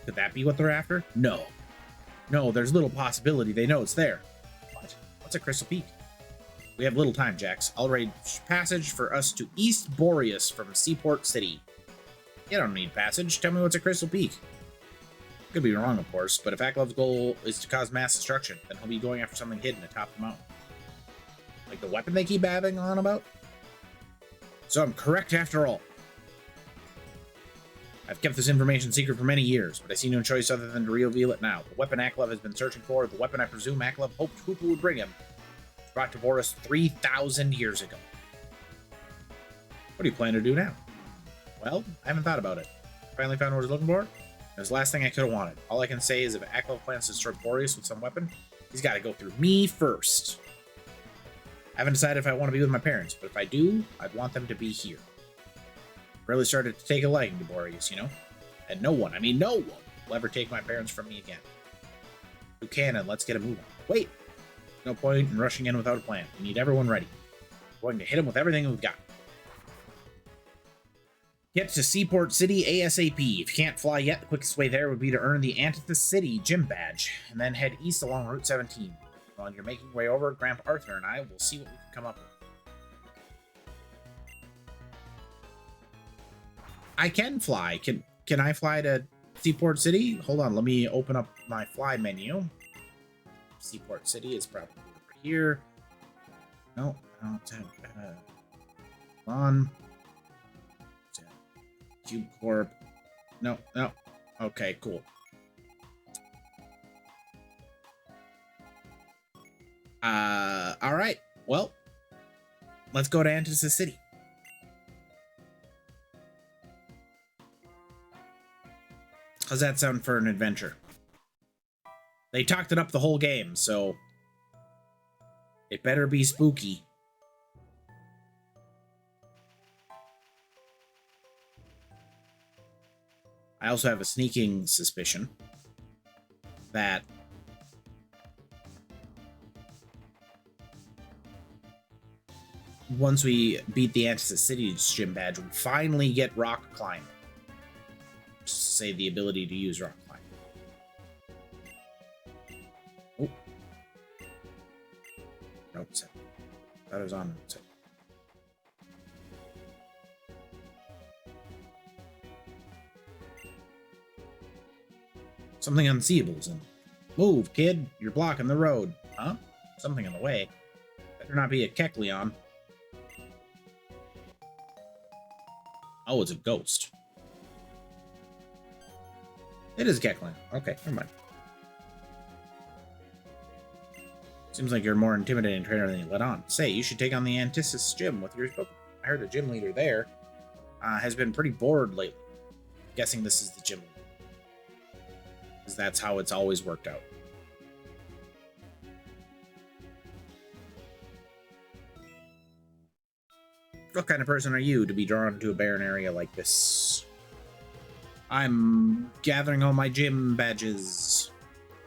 Could that be what they're after? No. No, there's little possibility they know it's there. What? What's a Crystal Peak? We have little time, Jax. I'll arrange passage for us to East Boreas from Seaport City. You don't need passage. Tell me what's a Crystal Peak. Could be wrong, of course, but if Aklov's goal is to cause mass destruction, then he'll be going after something hidden atop the mountain. Like the weapon they keep babbling on about? So I'm correct after all. I've kept this information secret for many years, but I see no choice other than to reveal it now. The weapon Aklov has been searching for, the weapon I presume Aklov hoped Hoopa would bring him, brought to Boris 3,000 years ago. What do you plan to do now? Well, I haven't thought about it. Finally found what I was looking for. It was the last thing I could have wanted. All I can say is if Aklov plans to destroy Boreas with some weapon, he's got to go through me first. I haven't decided if I want to be with my parents, but if I do, I'd want them to be here. Really started to take a liking to Boreas, you know? And no one will ever take my parents from me again. Who can, and let's get a move on. Wait! No point in rushing in without a plan. We need everyone ready. We're going to hit him with everything we've got. Get to Seaport City ASAP. If you can't fly yet, the quickest way there would be to earn the Antithesis City gym badge, and then head east along Route 17. While you're making your way over, Grandpa Arthur and I will see what we can come up with. I can fly. Can I fly to Seaport City? Hold on, let me open up my fly menu. Seaport City is probably over here. No, I don't have on. Cube Corp. No. Okay, cool. All right. Well, let's go to Antithesis City. How's that sound for an adventure? They talked it up the whole game, so it better be spooky. I also have a sneaking suspicion that once we beat the Antithesis City gym badge, we finally get rock climb. Just to say the ability to use rock climb. Oh. Nope. That was on. Something unseeable's in. Move, kid. You're blocking the road. Huh? Something in the way. Better not be a Kecleon. Oh, it's a ghost. It is Kecleon. Okay, never mind. Seems like you're a more intimidating trainer than you let on. Say, you should take on the Antisis gym with your Pokemon. I heard the gym leader there has been pretty bored lately. Guessing this is the gym leader. Because that's how it's always worked out. What kind of person are you to be drawn to a barren area like this? I'm gathering all my gym badges.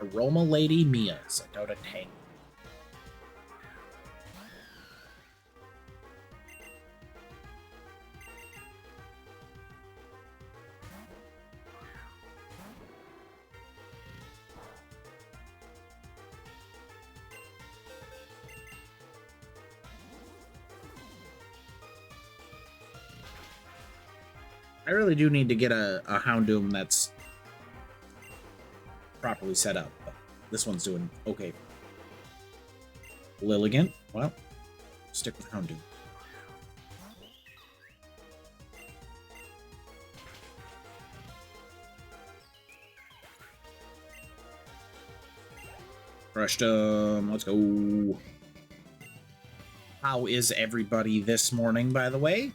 Aroma Lady Mia sent out a tank. I really do need to get a Houndoom that's properly set up, but this one's doing okay. Lilligant, well, stick with Houndoom. Crushed him. Let's go. How is everybody this morning, by the way?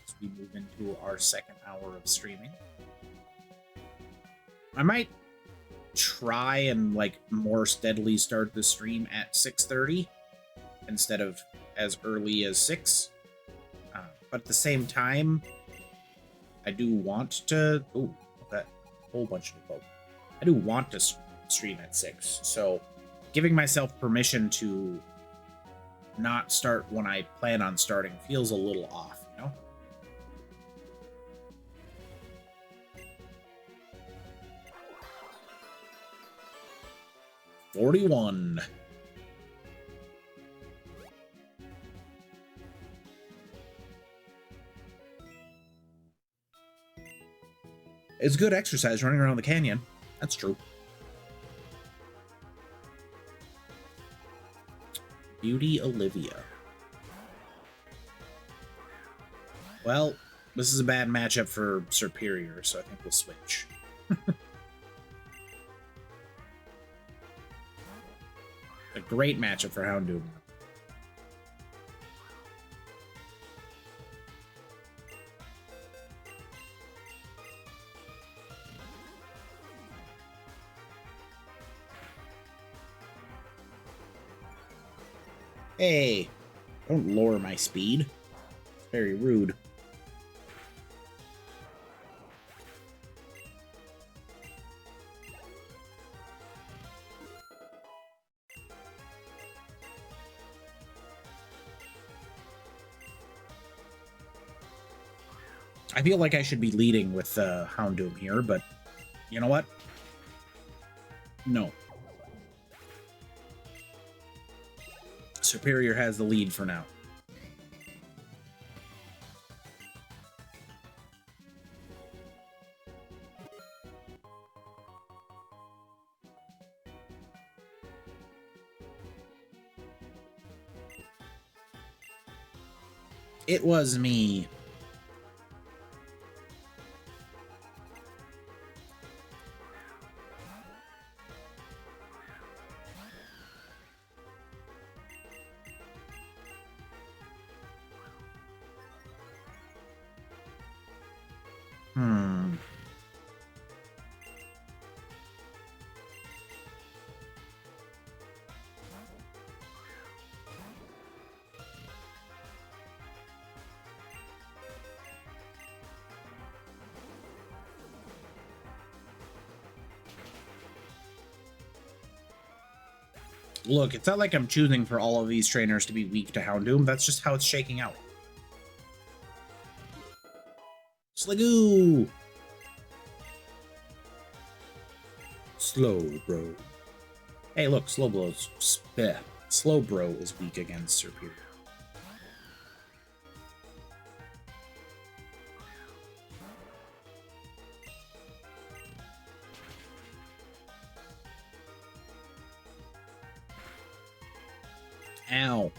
As we move into our second hour of streaming. I might try and like more steadily start the stream at 6:30 instead of as early as 6. But at the same time, I do want to. Oh, that whole bunch of people. I do want to stream at 6, so giving myself permission to not start when I plan on starting feels a little off, you know? $41. It's good exercise running around the canyon. That's true. Beauty Olivia. Well, this is a bad matchup for Superior, so I think we'll switch. A great matchup for Houndoom. Hey, don't lower my speed. It's very rude. I feel like I should be leading with Houndoom here, but you know what? No. Superior has the lead for now. It was me. Look, it's not like I'm choosing for all of these trainers to be weak to Houndoom. That's just how it's shaking out. Sligoo! Slowbro. Hey, look, Slowbro is weak against Superior. Ow.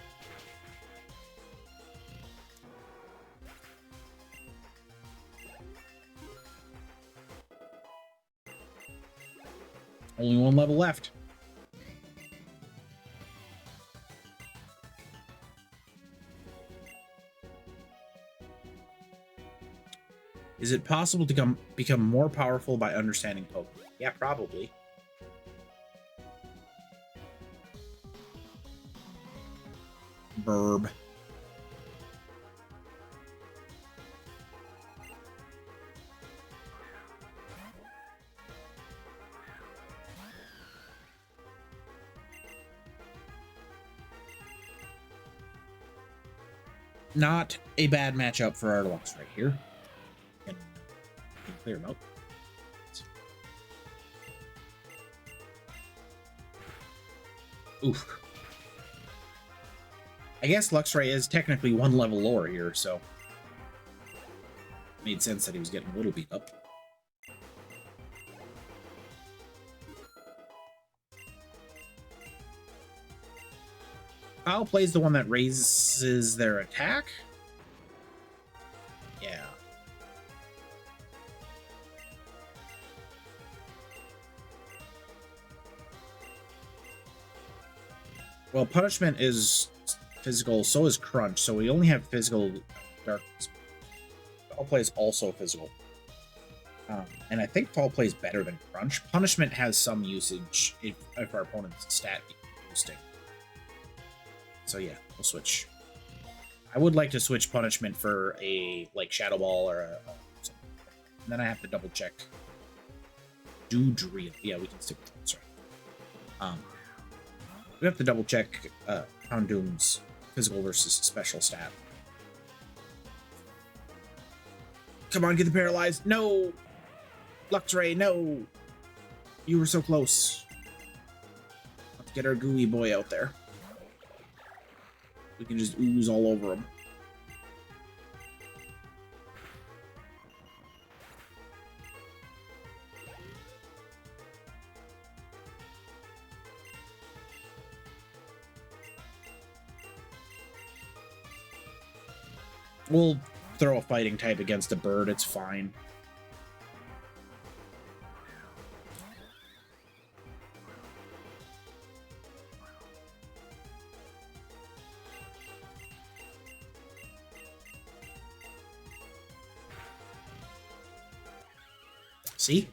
Only one level left. Is it possible to become more powerful by understanding Pokemon? Yeah, probably. Burb. Not a bad matchup for our Lux right here. Can clear him out. Oof. I guess Luxray is technically one level lower here, so made sense that he was getting a little beat up. Foul Play is the one that raises their attack. Yeah. Well, Punishment is physical, so is Crunch, so we only have physical darkness. Foul Play is also physical. And I think Foul Play is better than Crunch. Punishment has some usage if our opponent's stat boosting. So yeah, we'll switch. I would like to switch Punishment for a like Shadow Ball or a something. And then I have to double check. Doodrill. Yeah, we can stick with that. Sorry. We have to double check Houndoom's physical versus special stat. Come on, get the paralyzed. No! Luxray, no! You were so close. Let's get our gooey boy out there. We can just ooze all over him. We'll throw a fighting type against a bird, it's fine. See?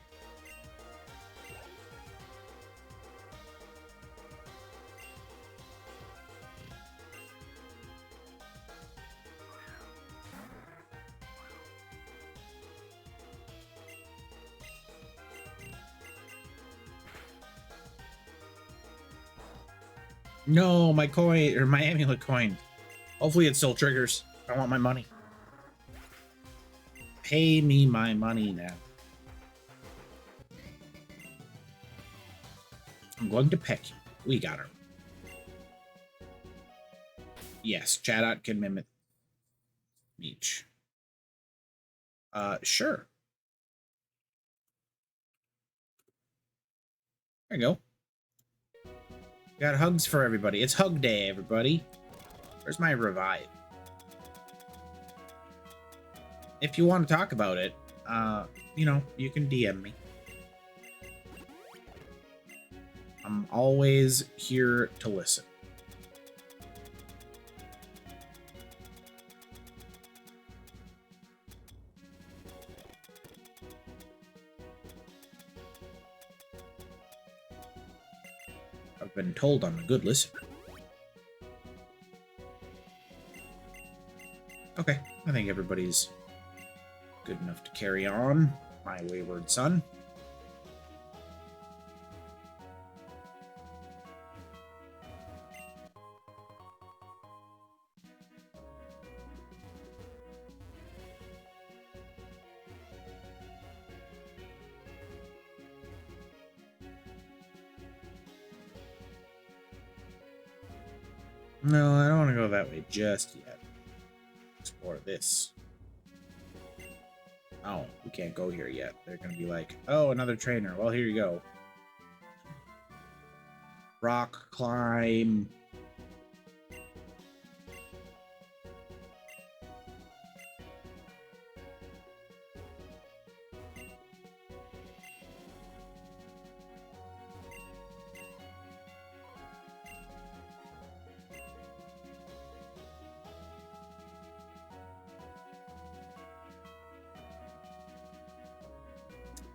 No, my coin, or my amulet coin. Hopefully it still triggers. I want my money. Pay me my money now. I'm going to peck you. We got her. Yes, Chatot can mimic Meech. Sure. There you go. Got hugs for everybody. It's hug day, everybody. Where's my revive? If you want to talk about it, you know, you can DM me. I'm always here to listen. I've been told I'm a good listener. Okay, I think everybody's good enough to carry on. My wayward son. No, I don't want to go that way just yet. Explore this. Oh, we can't go here yet. They're going to be like, oh, another trainer. Well, here you go. Rock climb.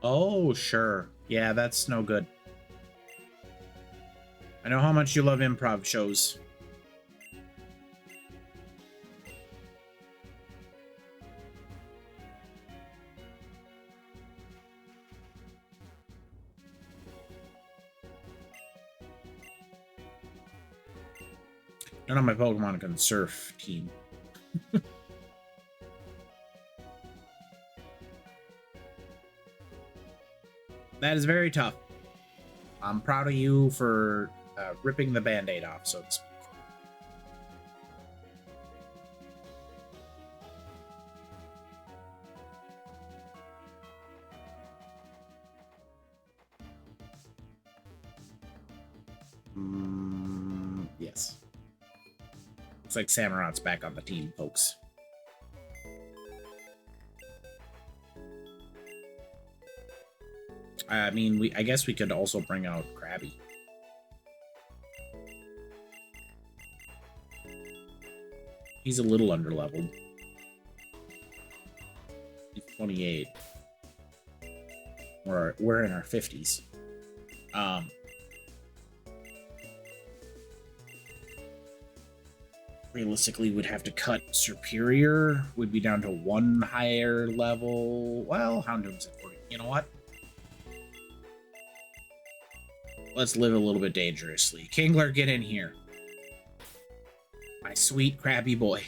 Oh, sure. Yeah, that's no good. I know how much you love improv shows. None of my Pokemon can surf, team. That is very tough. I'm proud of you for ripping the Band-Aid off, so to speak. Yes. Looks like Samurot's back on the team, folks. I mean, I guess we could also bring out Krabby. He's a little underleveled. He's 28. We're in our 50s. Realistically, would have to cut Superior. Would be down to one higher level. Well, Houndoom's at 40. You know what? Let's live a little bit dangerously. Kingler, get in here. My sweet Krabby boy.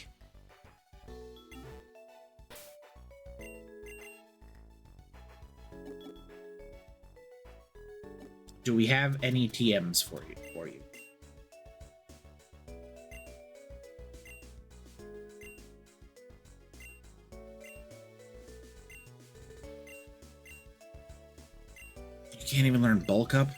Do we have any TMs for you? You can't even learn Bulk Up?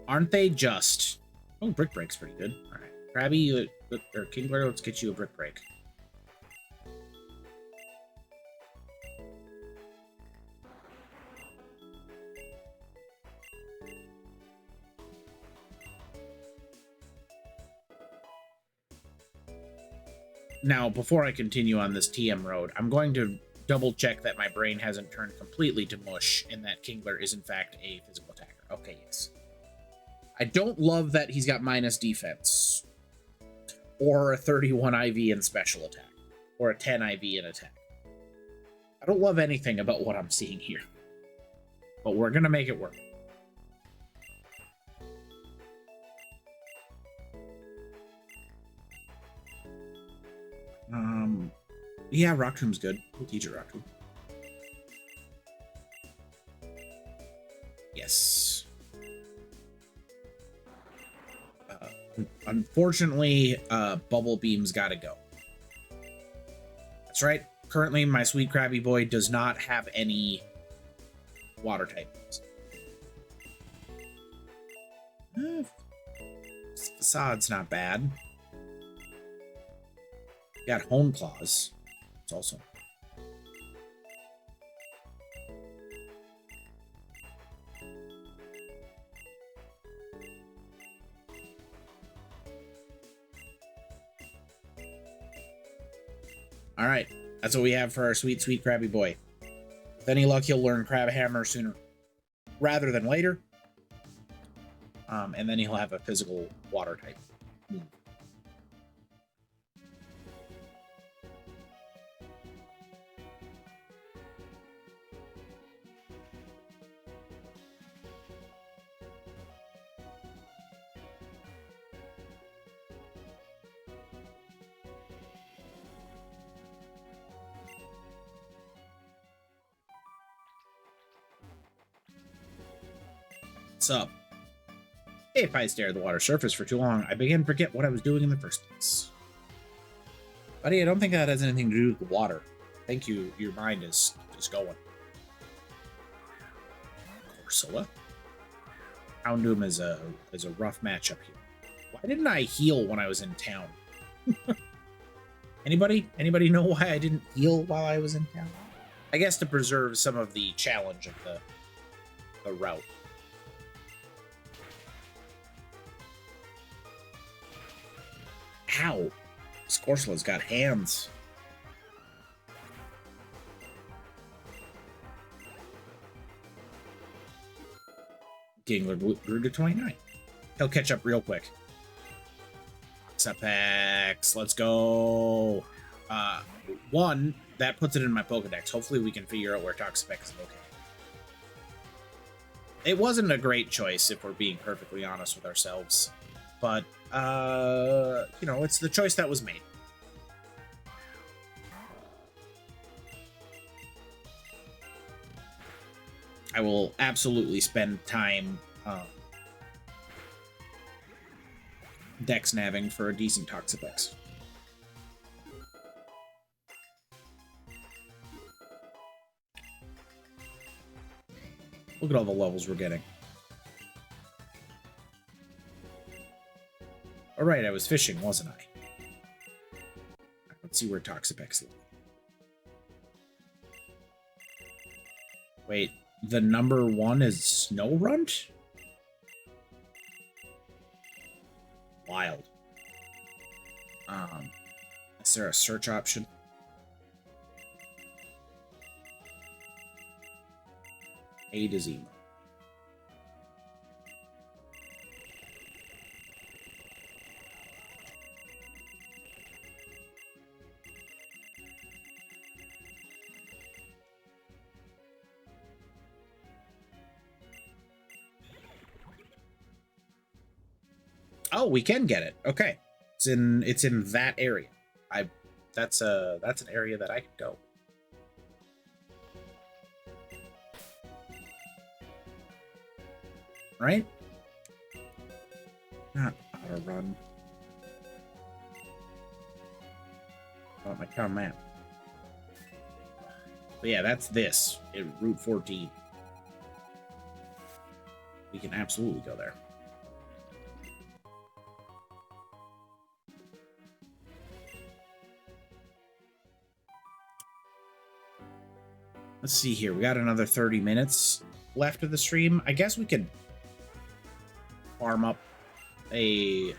Aren't they just? Oh, Brick Break's pretty good. All right, Krabby or Kingler, let's get you a Brick Break. Now, before I continue on this TM road, I'm going to double check that my brain hasn't turned completely to mush and that Kingler is in fact a physical attacker. Okay, yes. I don't love that he's got minus defense or a 31 IV in special attack or a 10 IV in attack. I don't love anything about what I'm seeing here, but we're going to make it work. Yeah, Rock Tomb's good. We'll teach it Rock Tomb. Yes. Unfortunately, Bubble Beam's gotta go. That's right. Currently, my sweet Krabby boy does not have any water types. Facade's not bad. Got Hone Claws. It's also. All right, that's what we have for our sweet, sweet Krabby boy. With any luck, he'll learn Crab Hammer sooner rather than later. And then he'll have a physical water type move. What's up? If I stare at the water surface for too long, I begin to forget what I was doing in the first place. Buddy, I don't think that has anything to do with the water. I think your mind is going. Corsola? Houndoom is a rough matchup here. Why didn't I heal when I was in town? Anybody know why I didn't heal while I was in town? I guess to preserve some of the challenge of the route. Ow. Scorchla's got hands. Gingler grew to 29. He'll catch up real quick. Apex, let's go. One, that puts it in my Pokedex. Hopefully we can figure out where Toxapex is located. It wasn't a great choice, if we're being perfectly honest with ourselves. But, you know, it's the choice that was made. I will absolutely spend time Dex naving for a decent Toxapex. Look at all the levels we're getting. All right, I was fishing, wasn't I? Let's see where Toxapex is. Wait, the number 1 is Snorunt? Wild. Is there a search option? A to Z. Oh, we can get it. Okay. It's in that area. That's an area that I could go. Right? Not auto run. On my town map. But yeah, that's this. Route 14. We can absolutely go there. Let's see here. We got another 30 minutes left of the stream. I guess we could farm up a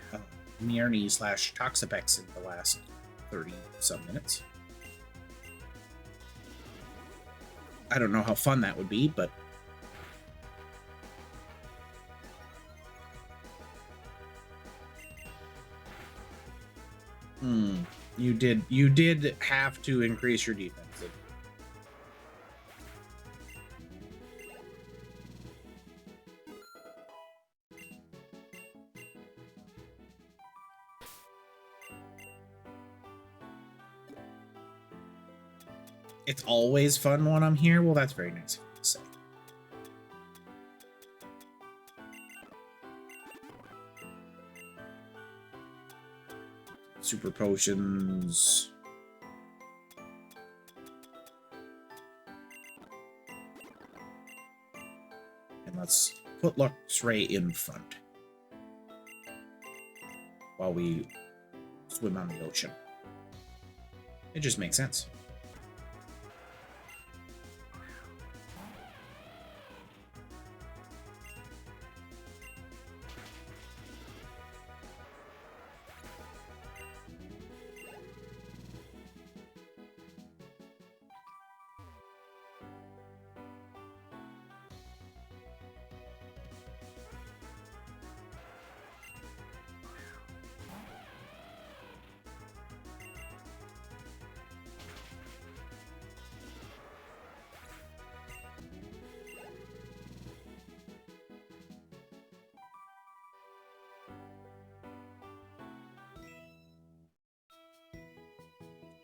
Mierny / Toxapex in the last 30-some minutes. I don't know how fun that would be, but you did have to increase your defense. It's always fun when I'm here. Well, that's very nice of you to say. Super potions. And let's put Luxray in front while we swim on the ocean. It just makes sense.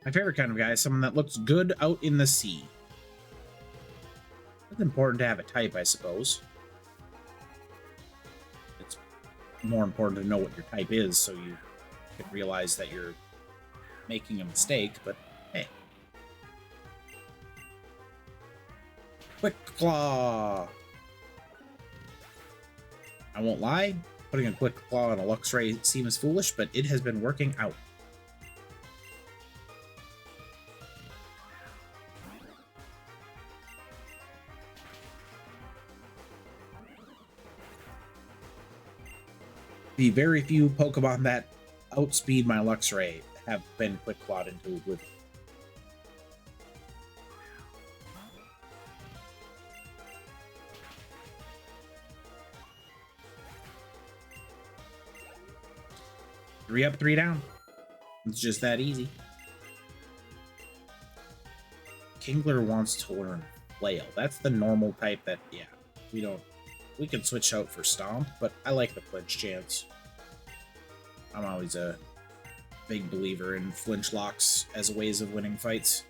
My favorite kind of guy is someone that looks good out in the sea. It's important to have a type, I suppose. It's more important to know what your type is so you can realize that you're making a mistake, but hey. Quick Claw! I won't lie, putting a Quick Claw on a Luxray seems foolish, but it has been working out. The very few Pokemon that outspeed my Luxray have been quick clawed into oblivion. Three up, three down. It's just that easy. Kingler wants to learn Flail. That's the normal type that, yeah, we can switch out for Stomp, but I like the flinch chance. I'm always a big believer in flinch locks as ways of winning fights.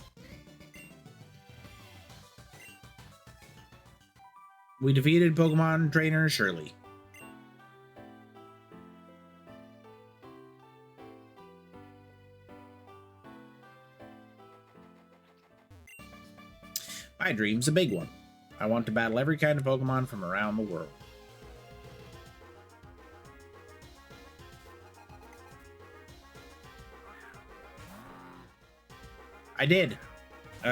We defeated Pokemon Trainer Shirley. My dream's a big one. I want to battle every kind of Pokemon from around the world. I did.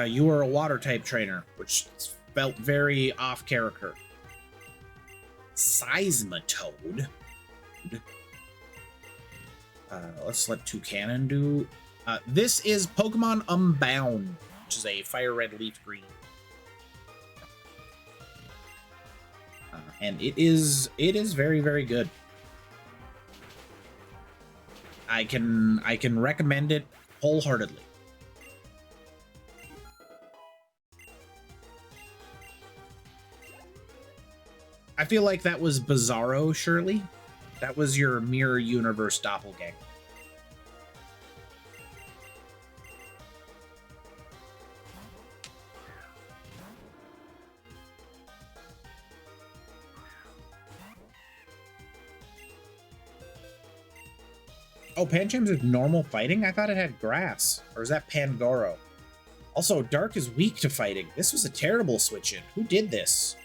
You were a water type trainer, which felt very off character. Seismitoad. Let's let Toucanon do. This is Pokemon Unbound, which is a fire red leaf green. And it is very, very good. I can recommend it wholeheartedly. I feel like that was Bizarro, Shirley. That was your mirror universe doppelganger. Oh, Pancham's is normal fighting? I thought it had grass. Or is that Pangoro? Also, Dark is weak to fighting. This was a terrible switch-in. Who did this?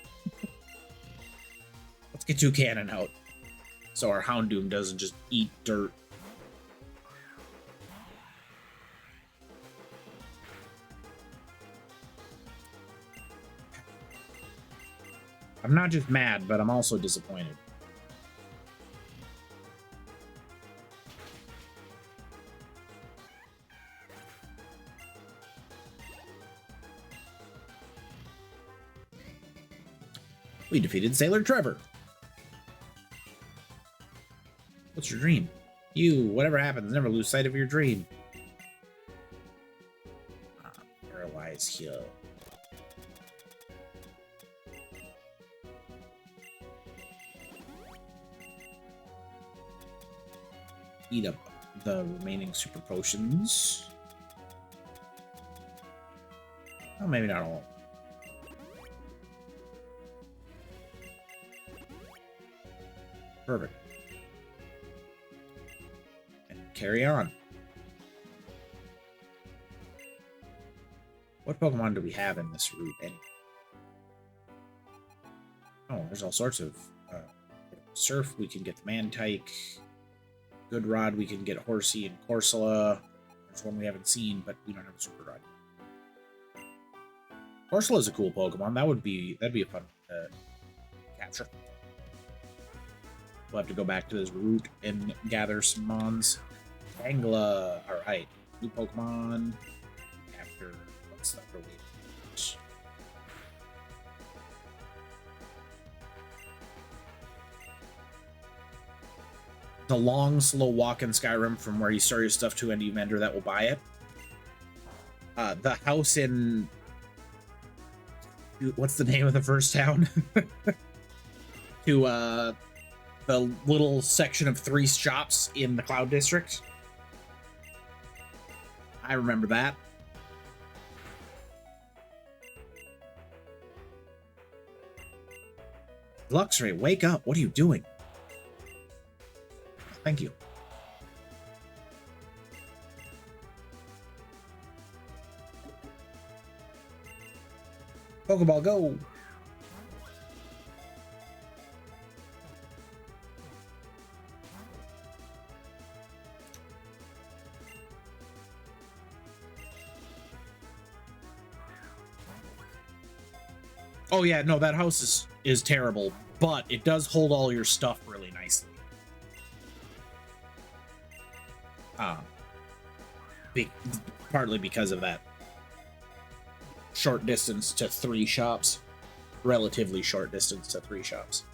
Let's get Toucanon out, so our Houndoom doesn't just eat dirt. I'm not just mad, but I'm also disappointed. We defeated Sailor Trevor. What's your dream? You, whatever happens, never lose sight of your dream. Paralyze heal. Eat up the remaining super potions. Oh, maybe not all. Perfect. And carry on. What Pokemon do we have in this route anyway? Oh, there's all sorts of Surf. We can get the Mantike. Good Rod. We can get Horsey and Corsola. There's one we haven't seen, but we don't have a Super Rod. Corsola is a cool Pokemon. that'd be a fun capture. We'll have to go back to this route and gather some Mons. Tangela. Alright. New Pokemon. After what's that related? The long, slow walk in Skyrim from where you store your stuff to any vendor that will buy it. The house in... What's the name of the first town? To, the little section of 3 shops in the Cloud District. I remember that. Luxray, wake up. What are you doing? Thank you. Pokeball, go! Oh yeah, no, that house is terrible, but it does hold all your stuff really nicely. Partly because of that short distance to 3 shops. Relatively short distance to 3 shops.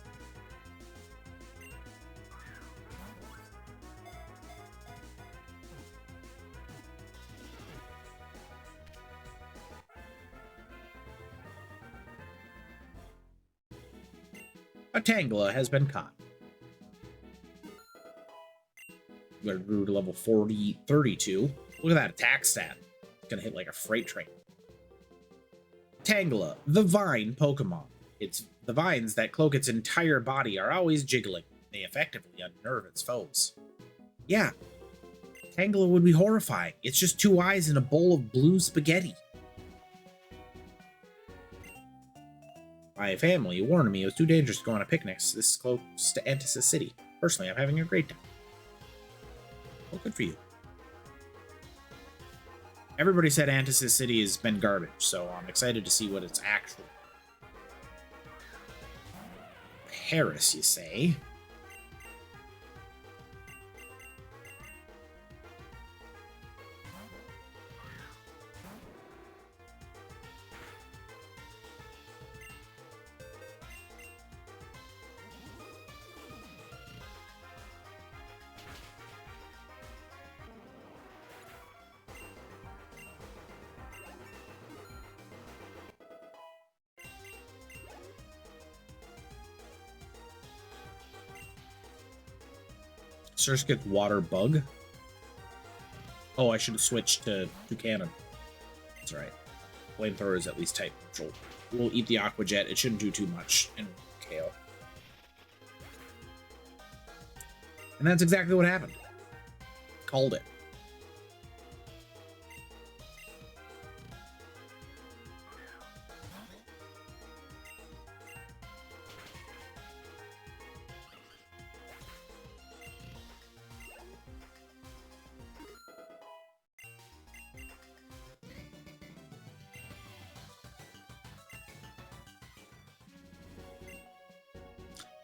A Tangela has been caught. We grew to level 32. Look at that attack stat. It's gonna hit like a freight train. Tangela, the vine Pokemon. It's the vines that cloak its entire body are always jiggling. They effectively unnerve its foes. Yeah, Tangela would be horrifying. It's just 2 eyes and a bowl of blue spaghetti. My family warned me it was too dangerous to go on a picnic this close to Antisus City. Personally, I'm having a great time. Well, good for you. Everybody said Antisus City has been garbage, so I'm excited to see what it's actually. Paris, you say? Surskit water bug. Oh, I should have switched to cannon. That's right. Flamethrower is at least type neutral. We'll eat the Aqua Jet. It shouldn't do too much in KO. And that's exactly what happened. Called it.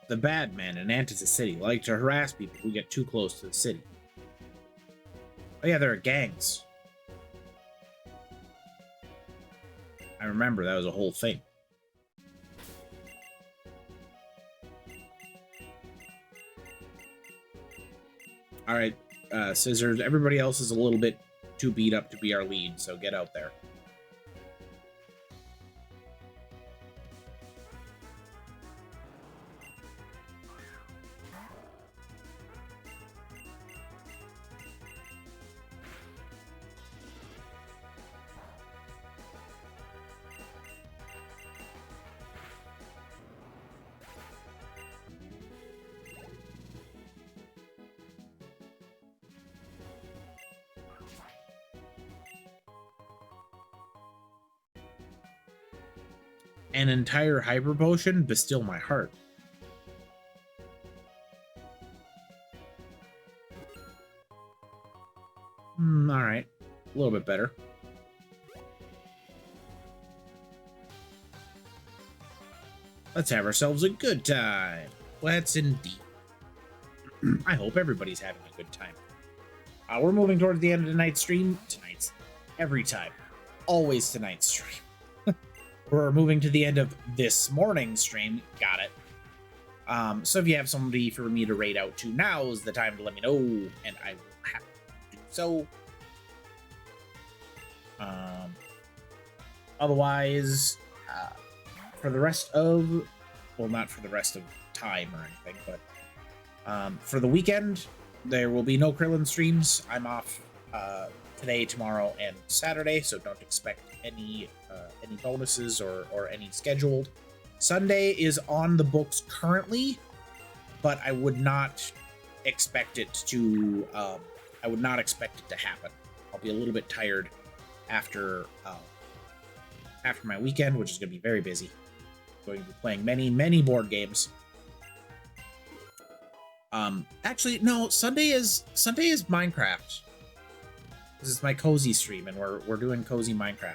The bad men in Antisus City like to harass people who get too close to the city. Oh yeah, there are gangs. I remember that was a whole thing. Alright, Scissors, everybody else is a little bit too beat up to be our lead, so get out there. An entire hyper potion, but still my heart. Alright. A little bit better. Let's have ourselves a good time. Let's indeed. I hope everybody's having a good time. We're moving towards the end of tonight's stream. Every time. Always tonight's stream. We're moving to the end of this morning's stream. Got it. So if you have somebody for me to raid out to, now is the time to let me know, and I will have to do so. Otherwise, for the rest of, well, not for the rest of time or anything, but for the weekend, there will be no Krillin streams. I'm off today, tomorrow, and Saturday, so don't expect any bonuses or any scheduled. Sunday is on the books currently, but I would not expect it to happen. I'll be a little bit tired after my weekend, which is going to be very busy. I'm going to be playing many board games. Actually, no, Sunday is Minecraft. This is my cozy stream, and we're doing cozy Minecraft,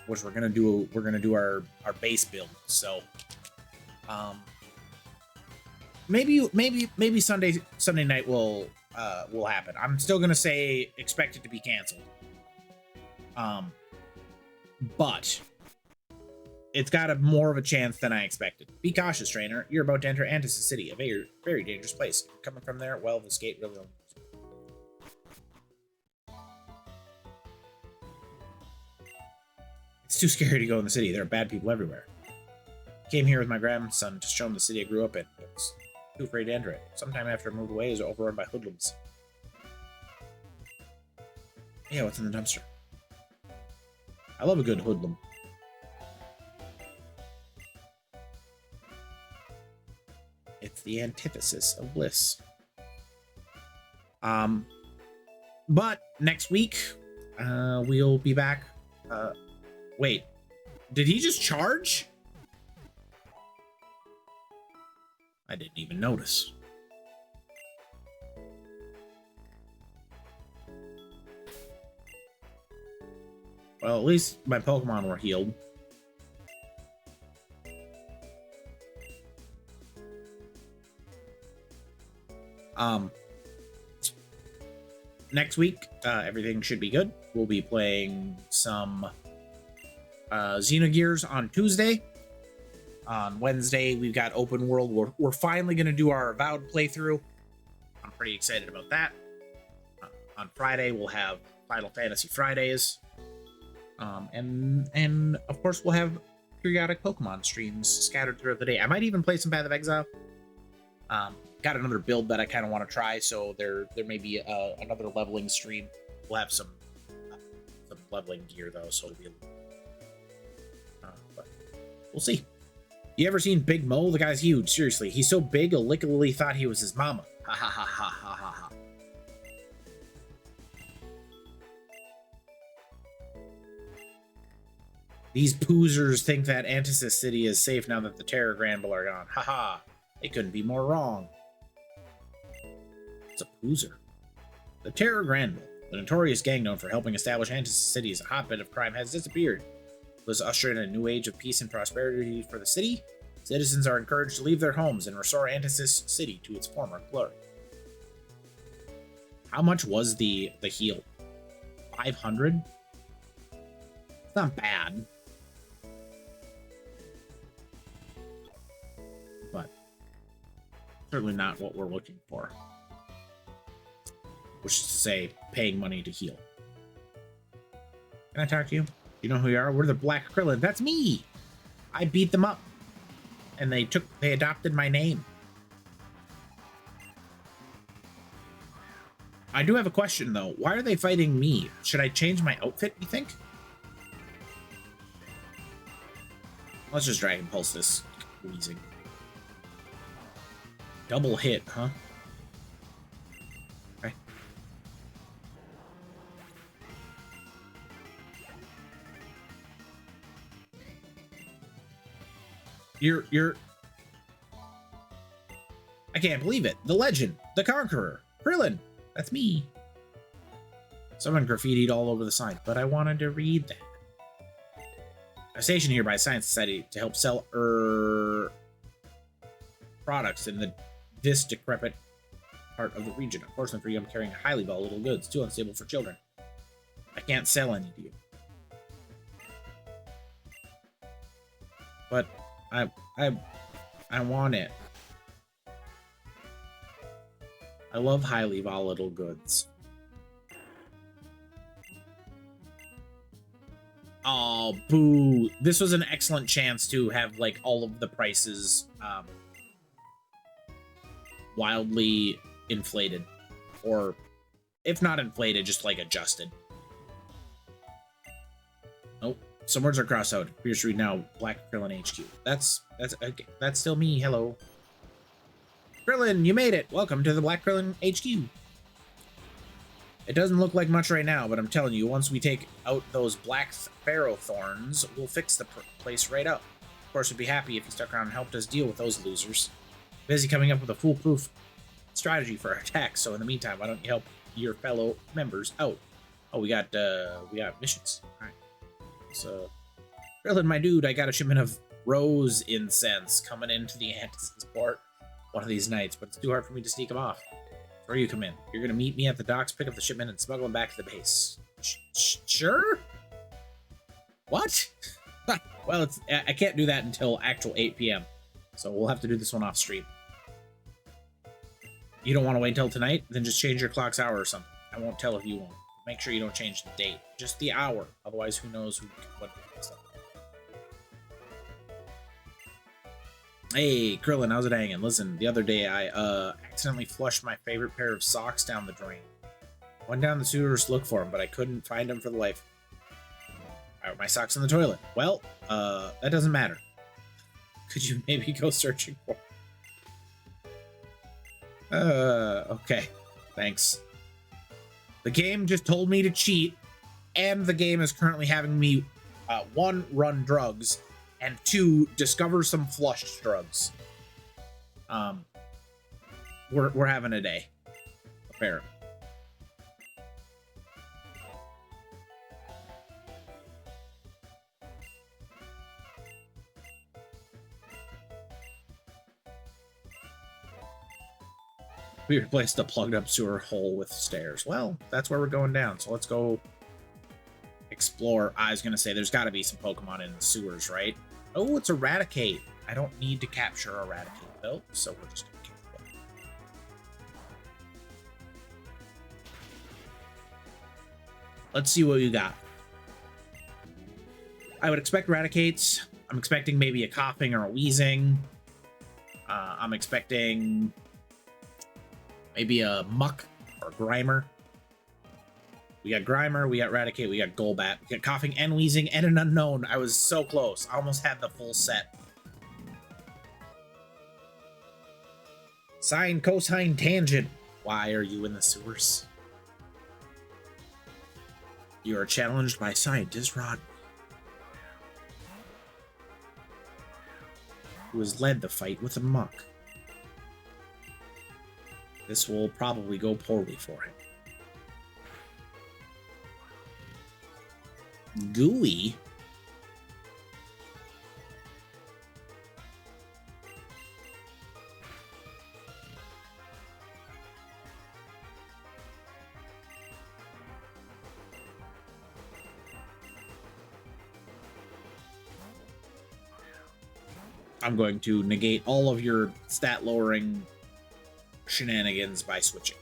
which we're gonna do our base build. So, maybe Sunday night will will happen. I'm still gonna say expect it to be canceled. But it's got a more of a chance than I expected. Be cautious, trainer. You're about to enter Antis City, a very, very dangerous place. Coming from there, well, this gate really only... It's too scary to go in the city. There are bad people everywhere. Came here with my grandson to show him the city I grew up in. I was too afraid to enter it. Sometime after I moved away, it was overrun by hoodlums. Yeah, what's in the dumpster? I love a good hoodlum. It's the antithesis of bliss. But next week, we'll be back. Wait, did he just charge? I didn't even notice. Well, at least my Pokemon were healed. Next week, everything should be good. We'll be playing some Xenogears on Tuesday. On Wednesday, we've got open world. We're finally going to do our Avowed playthrough. I'm pretty excited about that. On Friday, we'll have Final Fantasy Fridays. And of course, we'll have periodic Pokemon streams scattered throughout the day. I might even play some Path of Exile. Got another build that I kind of want to try, so there may be another leveling stream. We'll have some leveling gear though, so it'll be. But we'll see. You ever seen Big Mo? The guy's huge. Seriously, he's so big, a Lickalily thought he was his mama. Ha ha ha ha ha ha ha. These poozers think that Antisis City is safe now that the Terror Granville are gone. Haha, they couldn't be more wrong. It's a poozer. The Terror Granville, the notorious gang known for helping establish Antisis City as a hotbed of crime, has disappeared. It was ushered in a new age of peace and prosperity for the city. Citizens are encouraged to leave their homes and restore Antisis City to its former glory. How much was the heal? 500? It's not bad. But certainly not what we're looking for. Which is to say, paying money to heal. Can I talk to you? You know who you are? We're the Black Krillin. That's me! I beat them up. And they adopted my name. I do have a question though. Why are they fighting me? Should I change my outfit, you think? Let's just Dragon Pulse this wheezing. Double hit, huh? Okay. You're... I can't believe it. The legend, the conqueror, Krillin. That's me. Someone graffitied all over the sign, but I wanted to read that. I'm stationed here by Science Society to help sell products in this decrepit part of the region. Unfortunately for you, I'm carrying highly volatile goods, too unstable for children. I can't sell any to you. But I want it. I love highly volatile goods. Oh, boo. This was an excellent chance to have, like, all of the prices wildly inflated. Or, if not inflated, just, like, adjusted. Oh, some words are crossed out. Appears to read now, Black Krillin HQ. That's still me. Hello. Krillin, you made it! Welcome to the Black Krillin HQ. It doesn't look like much right now, but I'm telling you, once we take out those black pharaoh thorns, we'll fix the place right up. Of course, we'd be happy if you stuck around and helped us deal with those losers. Busy coming up with a foolproof strategy for our attack, so in the meantime, why don't you help your fellow members out? Oh, we got missions. Alright. So, Krillin, my dude, I got a shipment of rose incense coming into the Antisis port one of these nights, but it's too hard for me to sneak them off. Or you come in. You're gonna meet me at the docks, pick up the shipment, and smuggle them back to the base. Sure? What? Well, I can't do that until actual 8 p.m. So we'll have to do this one off stream. You don't want to wait until tonight? Then just change your clock's hour or something. I won't tell if you won't. Make sure you don't change the date. Just the hour. Otherwise, who knows what stuff. Hey, Krillin, how's it hanging? Listen, the other day I accidentally flushed my favorite pair of socks down the drain. Went down the sewers to look for them, but I couldn't find them for the life. My socks in the toilet. Well, that doesn't matter. Could you maybe go searching for them? Okay. Thanks. The game just told me to cheat, and the game is currently having me, 1, run drugs, and 2, discover some flushed drugs. We're having a day. Apparently. We replaced the plugged up sewer hole with stairs. Well, that's where we're going down. So let's go explore. I was going to say there's got to be some Pokemon in the sewers, right? Oh, it's Eradicate. I don't need to capture Eradicate, though. So we're just going to kill it. Let's see what you got. I would expect Eradicates. I'm expecting maybe a coughing or a wheezing. I'm expecting... maybe a Muck or Grimer. We got Grimer, we got Raticate, we got Golbat, we got Coughing and Wheezing and an Unknown. I was so close. I almost had the full set. Sine, cosine, tangent. Why are you in the sewers? You are challenged by Scientist Rod, who has led the fight with a Muck. This will probably go poorly for him. Gooey? I'm going to negate all of your stat lowering shenanigans by switching.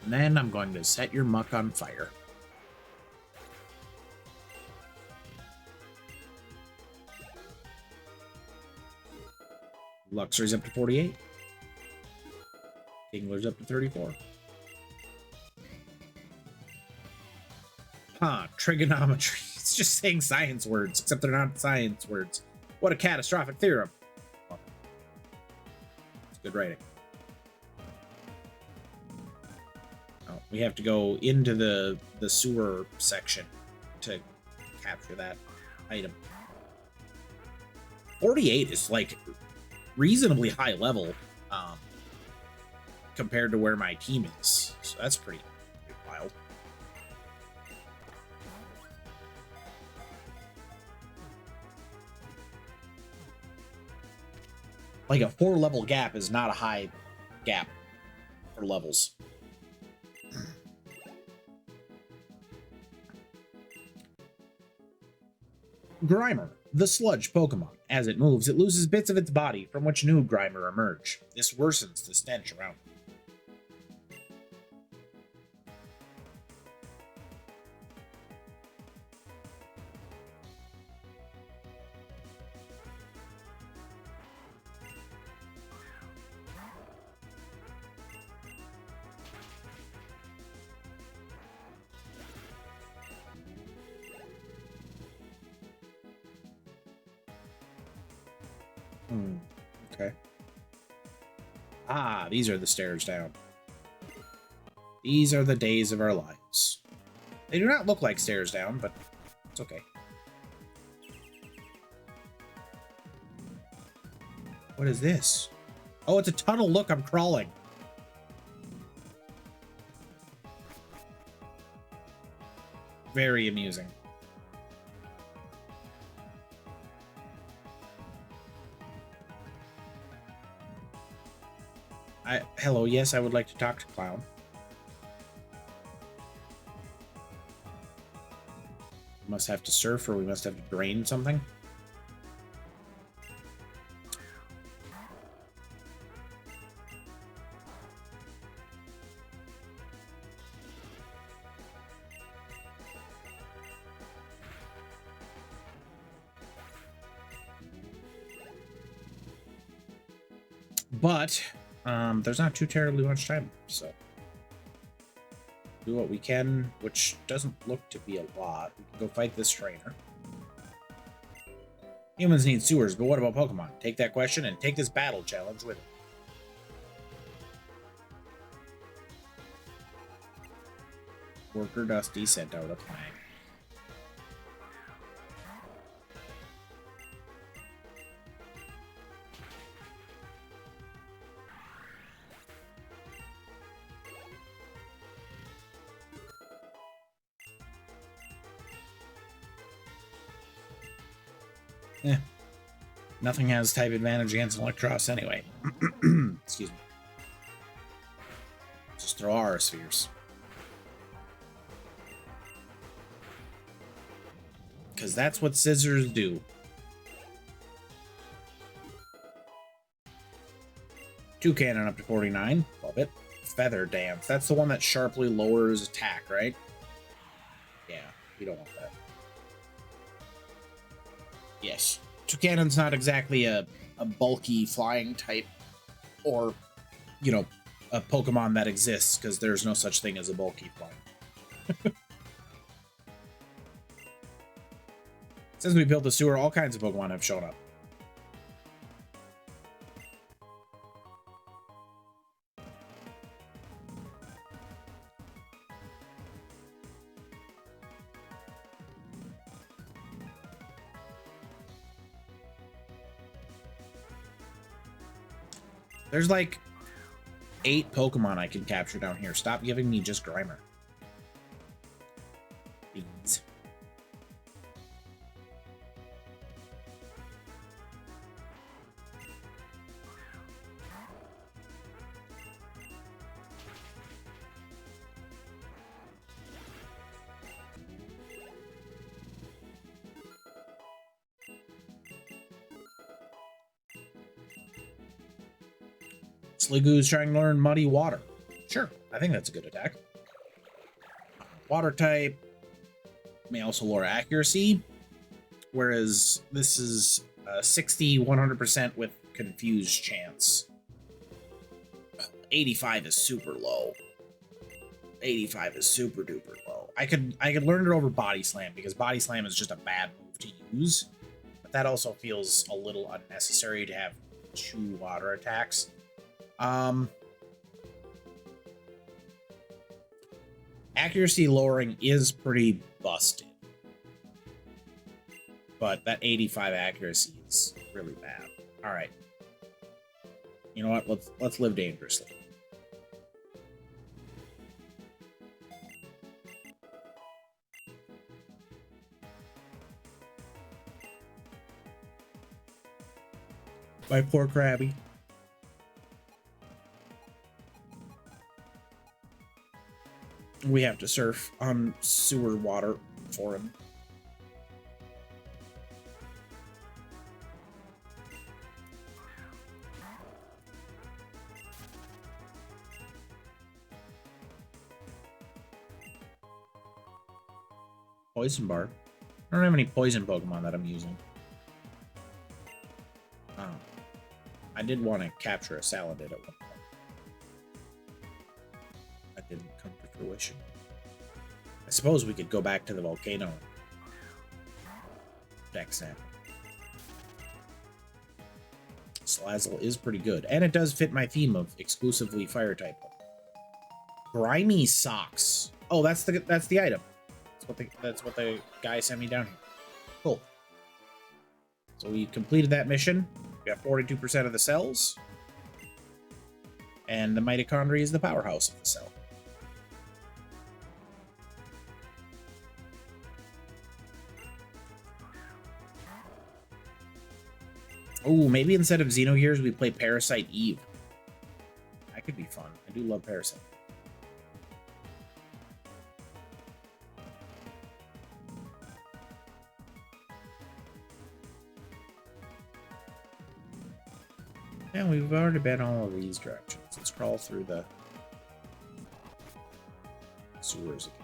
And then I'm going to set your Muck on fire. Luxor's up to 48. Kingler's up to 34. Huh, trigonometry. It's just saying science words, except they're not science words. What a catastrophic theorem. It's good writing. Oh, we have to go into the sewer section to capture that item. 48 is like reasonably high level compared to where my team is. So that's pretty wild. Like a 4-level gap is not a high gap for levels. Grimer, the sludge Pokemon. As it moves, it loses bits of its body from which new Grimer emerge. This worsens the stench around it. Okay. Ah, these are the stairs down. These are the days of our lives. They do not look like stairs down, but it's okay. What is this? Oh, it's a tunnel. Look, I'm crawling. Very amusing. Hello, yes, I would like to talk to Clown. We must have to surf, or we must have to drain something. But there's not too terribly much time, so do what we can, which doesn't look to be a lot. We can go fight this trainer. Humans need sewers, but what about Pokemon? Take that question and take this battle challenge with it. Worker Dusty sent out a clang. Eh. Nothing has type advantage against Electros anyway. Excuse me. Just throw our spheres. Because that's what scissors do. Two cannon up to 49. Love it. Feather Dance. That's the one that sharply lowers attack, right? Yeah, you don't want that. Yes. Toucannon's not exactly a bulky flying type, or, you know, a Pokemon that exists, because there's no such thing as a bulky flying. Since we built the sewer, all kinds of Pokemon have shown up. There's like 8 Pokemon I can capture down here. Stop giving me just Grimer. Please. Sligoo's trying to learn Muddy Water. Sure, I think that's a good attack. Water type may also lower accuracy, whereas this is 60, 100% with confused chance. 85 is super low. 85 is super duper low. I could learn it over Body Slam, because Body Slam is just a bad move to use, but that also feels a little unnecessary to have 2 water attacks. Accuracy lowering is pretty busted, but that 85 accuracy is really bad. All right, you know what? Let's live dangerously. My poor Krabby. We have to surf on sewer water for him. Poison bar. I don't have any poison Pokemon that I'm using. Oh. I did want to capture a Salandit at one point. That didn't come to fruition. I suppose we could go back to the volcano. Deck Snap. Salazzle is pretty good, and it does fit my theme of exclusively fire type. Grimy Socks. Oh, that's the item. That's what the guy sent me down here. Cool. So we completed that mission. We got 42% of the cells, and the mitochondria is the powerhouse of the cell. Oh, maybe instead of Xenogears, we play Parasite Eve. That could be fun. I do love parasailing. And we've already been all of these directions. Let's crawl through the sewers again.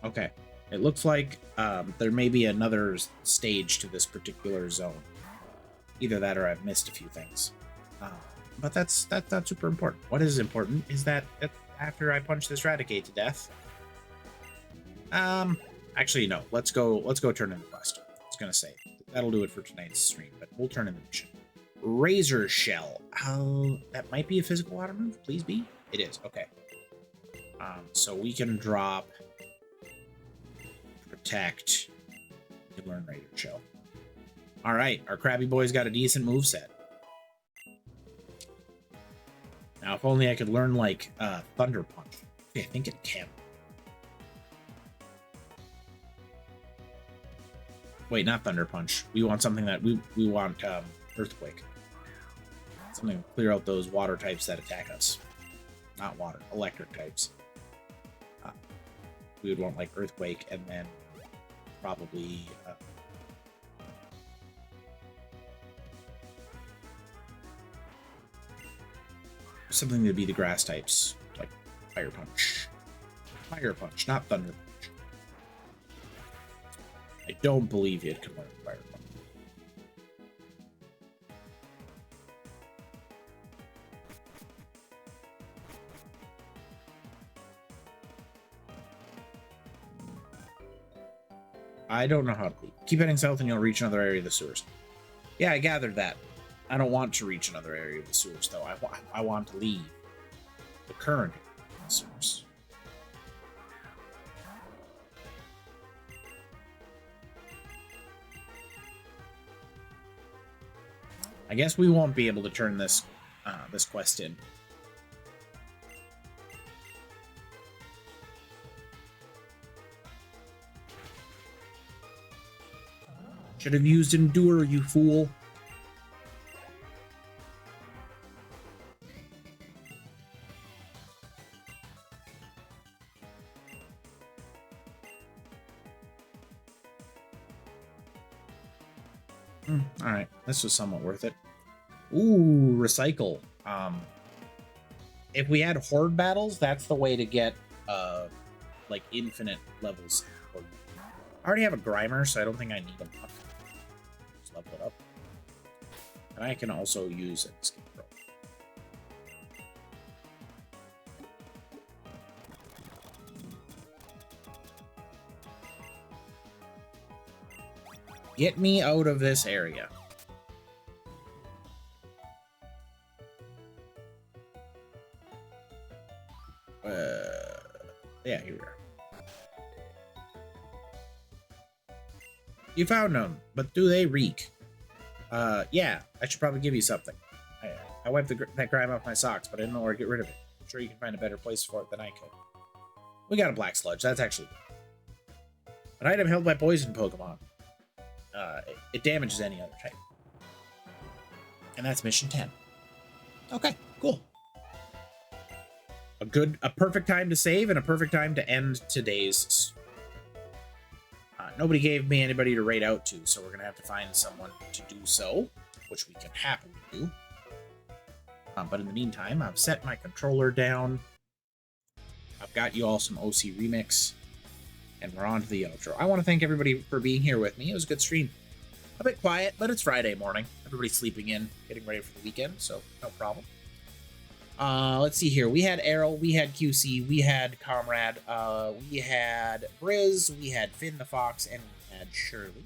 Okay, it looks like there may be another stage to this particular zone. Either that or I've missed a few things. But that's not super important. What is important is that after I punch this Raticate to death... Actually, no. Let's go turn in the quest. I was gonna say. That'll do it for tonight's stream, but we'll turn in the mission. Razor Shell. That might be a physical water move. Please be. It is. Okay. So we can drop... Protect. You learn Razor Shell. All right, our Krabby Boy's got a decent moveset. Now, if only I could learn, like, Thunder Punch. Okay, I think it can. Wait, not Thunder Punch. We want something that... We want, Earthquake. Something to clear out those water types that attack us. Not water, electric types. We would want, like, Earthquake, and then probably... something to be the grass types, like Fire Punch. Fire Punch, not Thunder Punch. I don't believe it can learn Fire Punch. I don't know how to leave. Keep heading south and you'll reach another area of the sewers. Yeah, I gathered that. I don't want to reach another area of the sewers, though. I want to leave the current sewers. I guess we won't be able to turn this this quest in. Should have used Endure, you fool. Alright, this was somewhat worth it. Ooh, recycle. If we had horde battles, that's the way to get like infinite levels. I already have a Grimer, so I don't think I need them up. Just level it up. And I can also use an escape rope. Get me out of this area. Yeah, here we are. You found them, but do they reek? Yeah, I should probably give you something. I wiped that grime off my socks, but I didn't know where to get rid of it. I'm sure you can find a better place for it than I could. We got a black sludge. That's actually good. An item held by poison Pokemon. It damages any other type. And that's mission 10. Okay, cool. A perfect time to save and a perfect time to end today's. Nobody gave me anybody to raid out to, so we're gonna have to find someone to do so, which we can happily do. But in the meantime, I've set my controller down. I've got you all some OC Remix, and we're on to the outro. I want to thank everybody for being here with me. It was a good stream. A bit quiet, but it's Friday morning. Everybody's sleeping in, getting ready for the weekend, so no problem. Let's see here. We had Errol, we had QC, we had Comrade, we had Briz, we had Finn the Fox, and we had Shirley.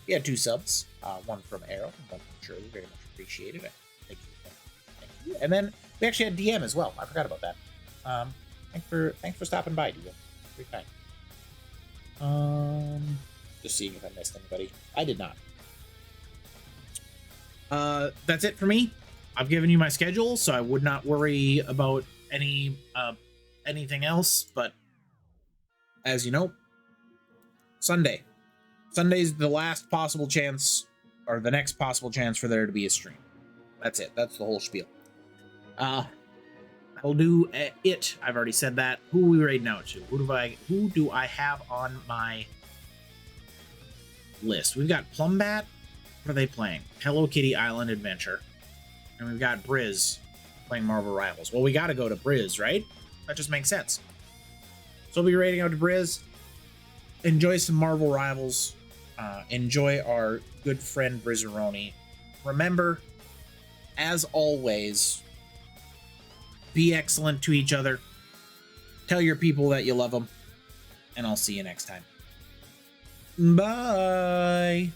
We had 2 subs, one from Errol, and one from Shirley. Very much appreciated it. Thank you. And then we actually had DM as well. I forgot about that. Thanks for stopping by, DM. Very kind. Just seeing if I missed anybody. I did not. That's it for me. I've given you my schedule, so I would not worry about anything else. But as you know, Sunday's the last possible chance, or the next possible chance for there to be a stream. That's it. That's the whole spiel. I'll do it. I've already said that. Who are we raiding out to? Who do I have on my list? We've got Plumbat. What are they playing? Hello Kitty Island Adventure. And we've got Briz playing Marvel Rivals. Well, we got to go to Briz, right? That just makes sense. So we'll be raiding out to Briz. Enjoy some Marvel Rivals. Enjoy our good friend Brizzeroni. Remember, as always, be excellent to each other. Tell your people that you love them. And I'll see you next time. Bye.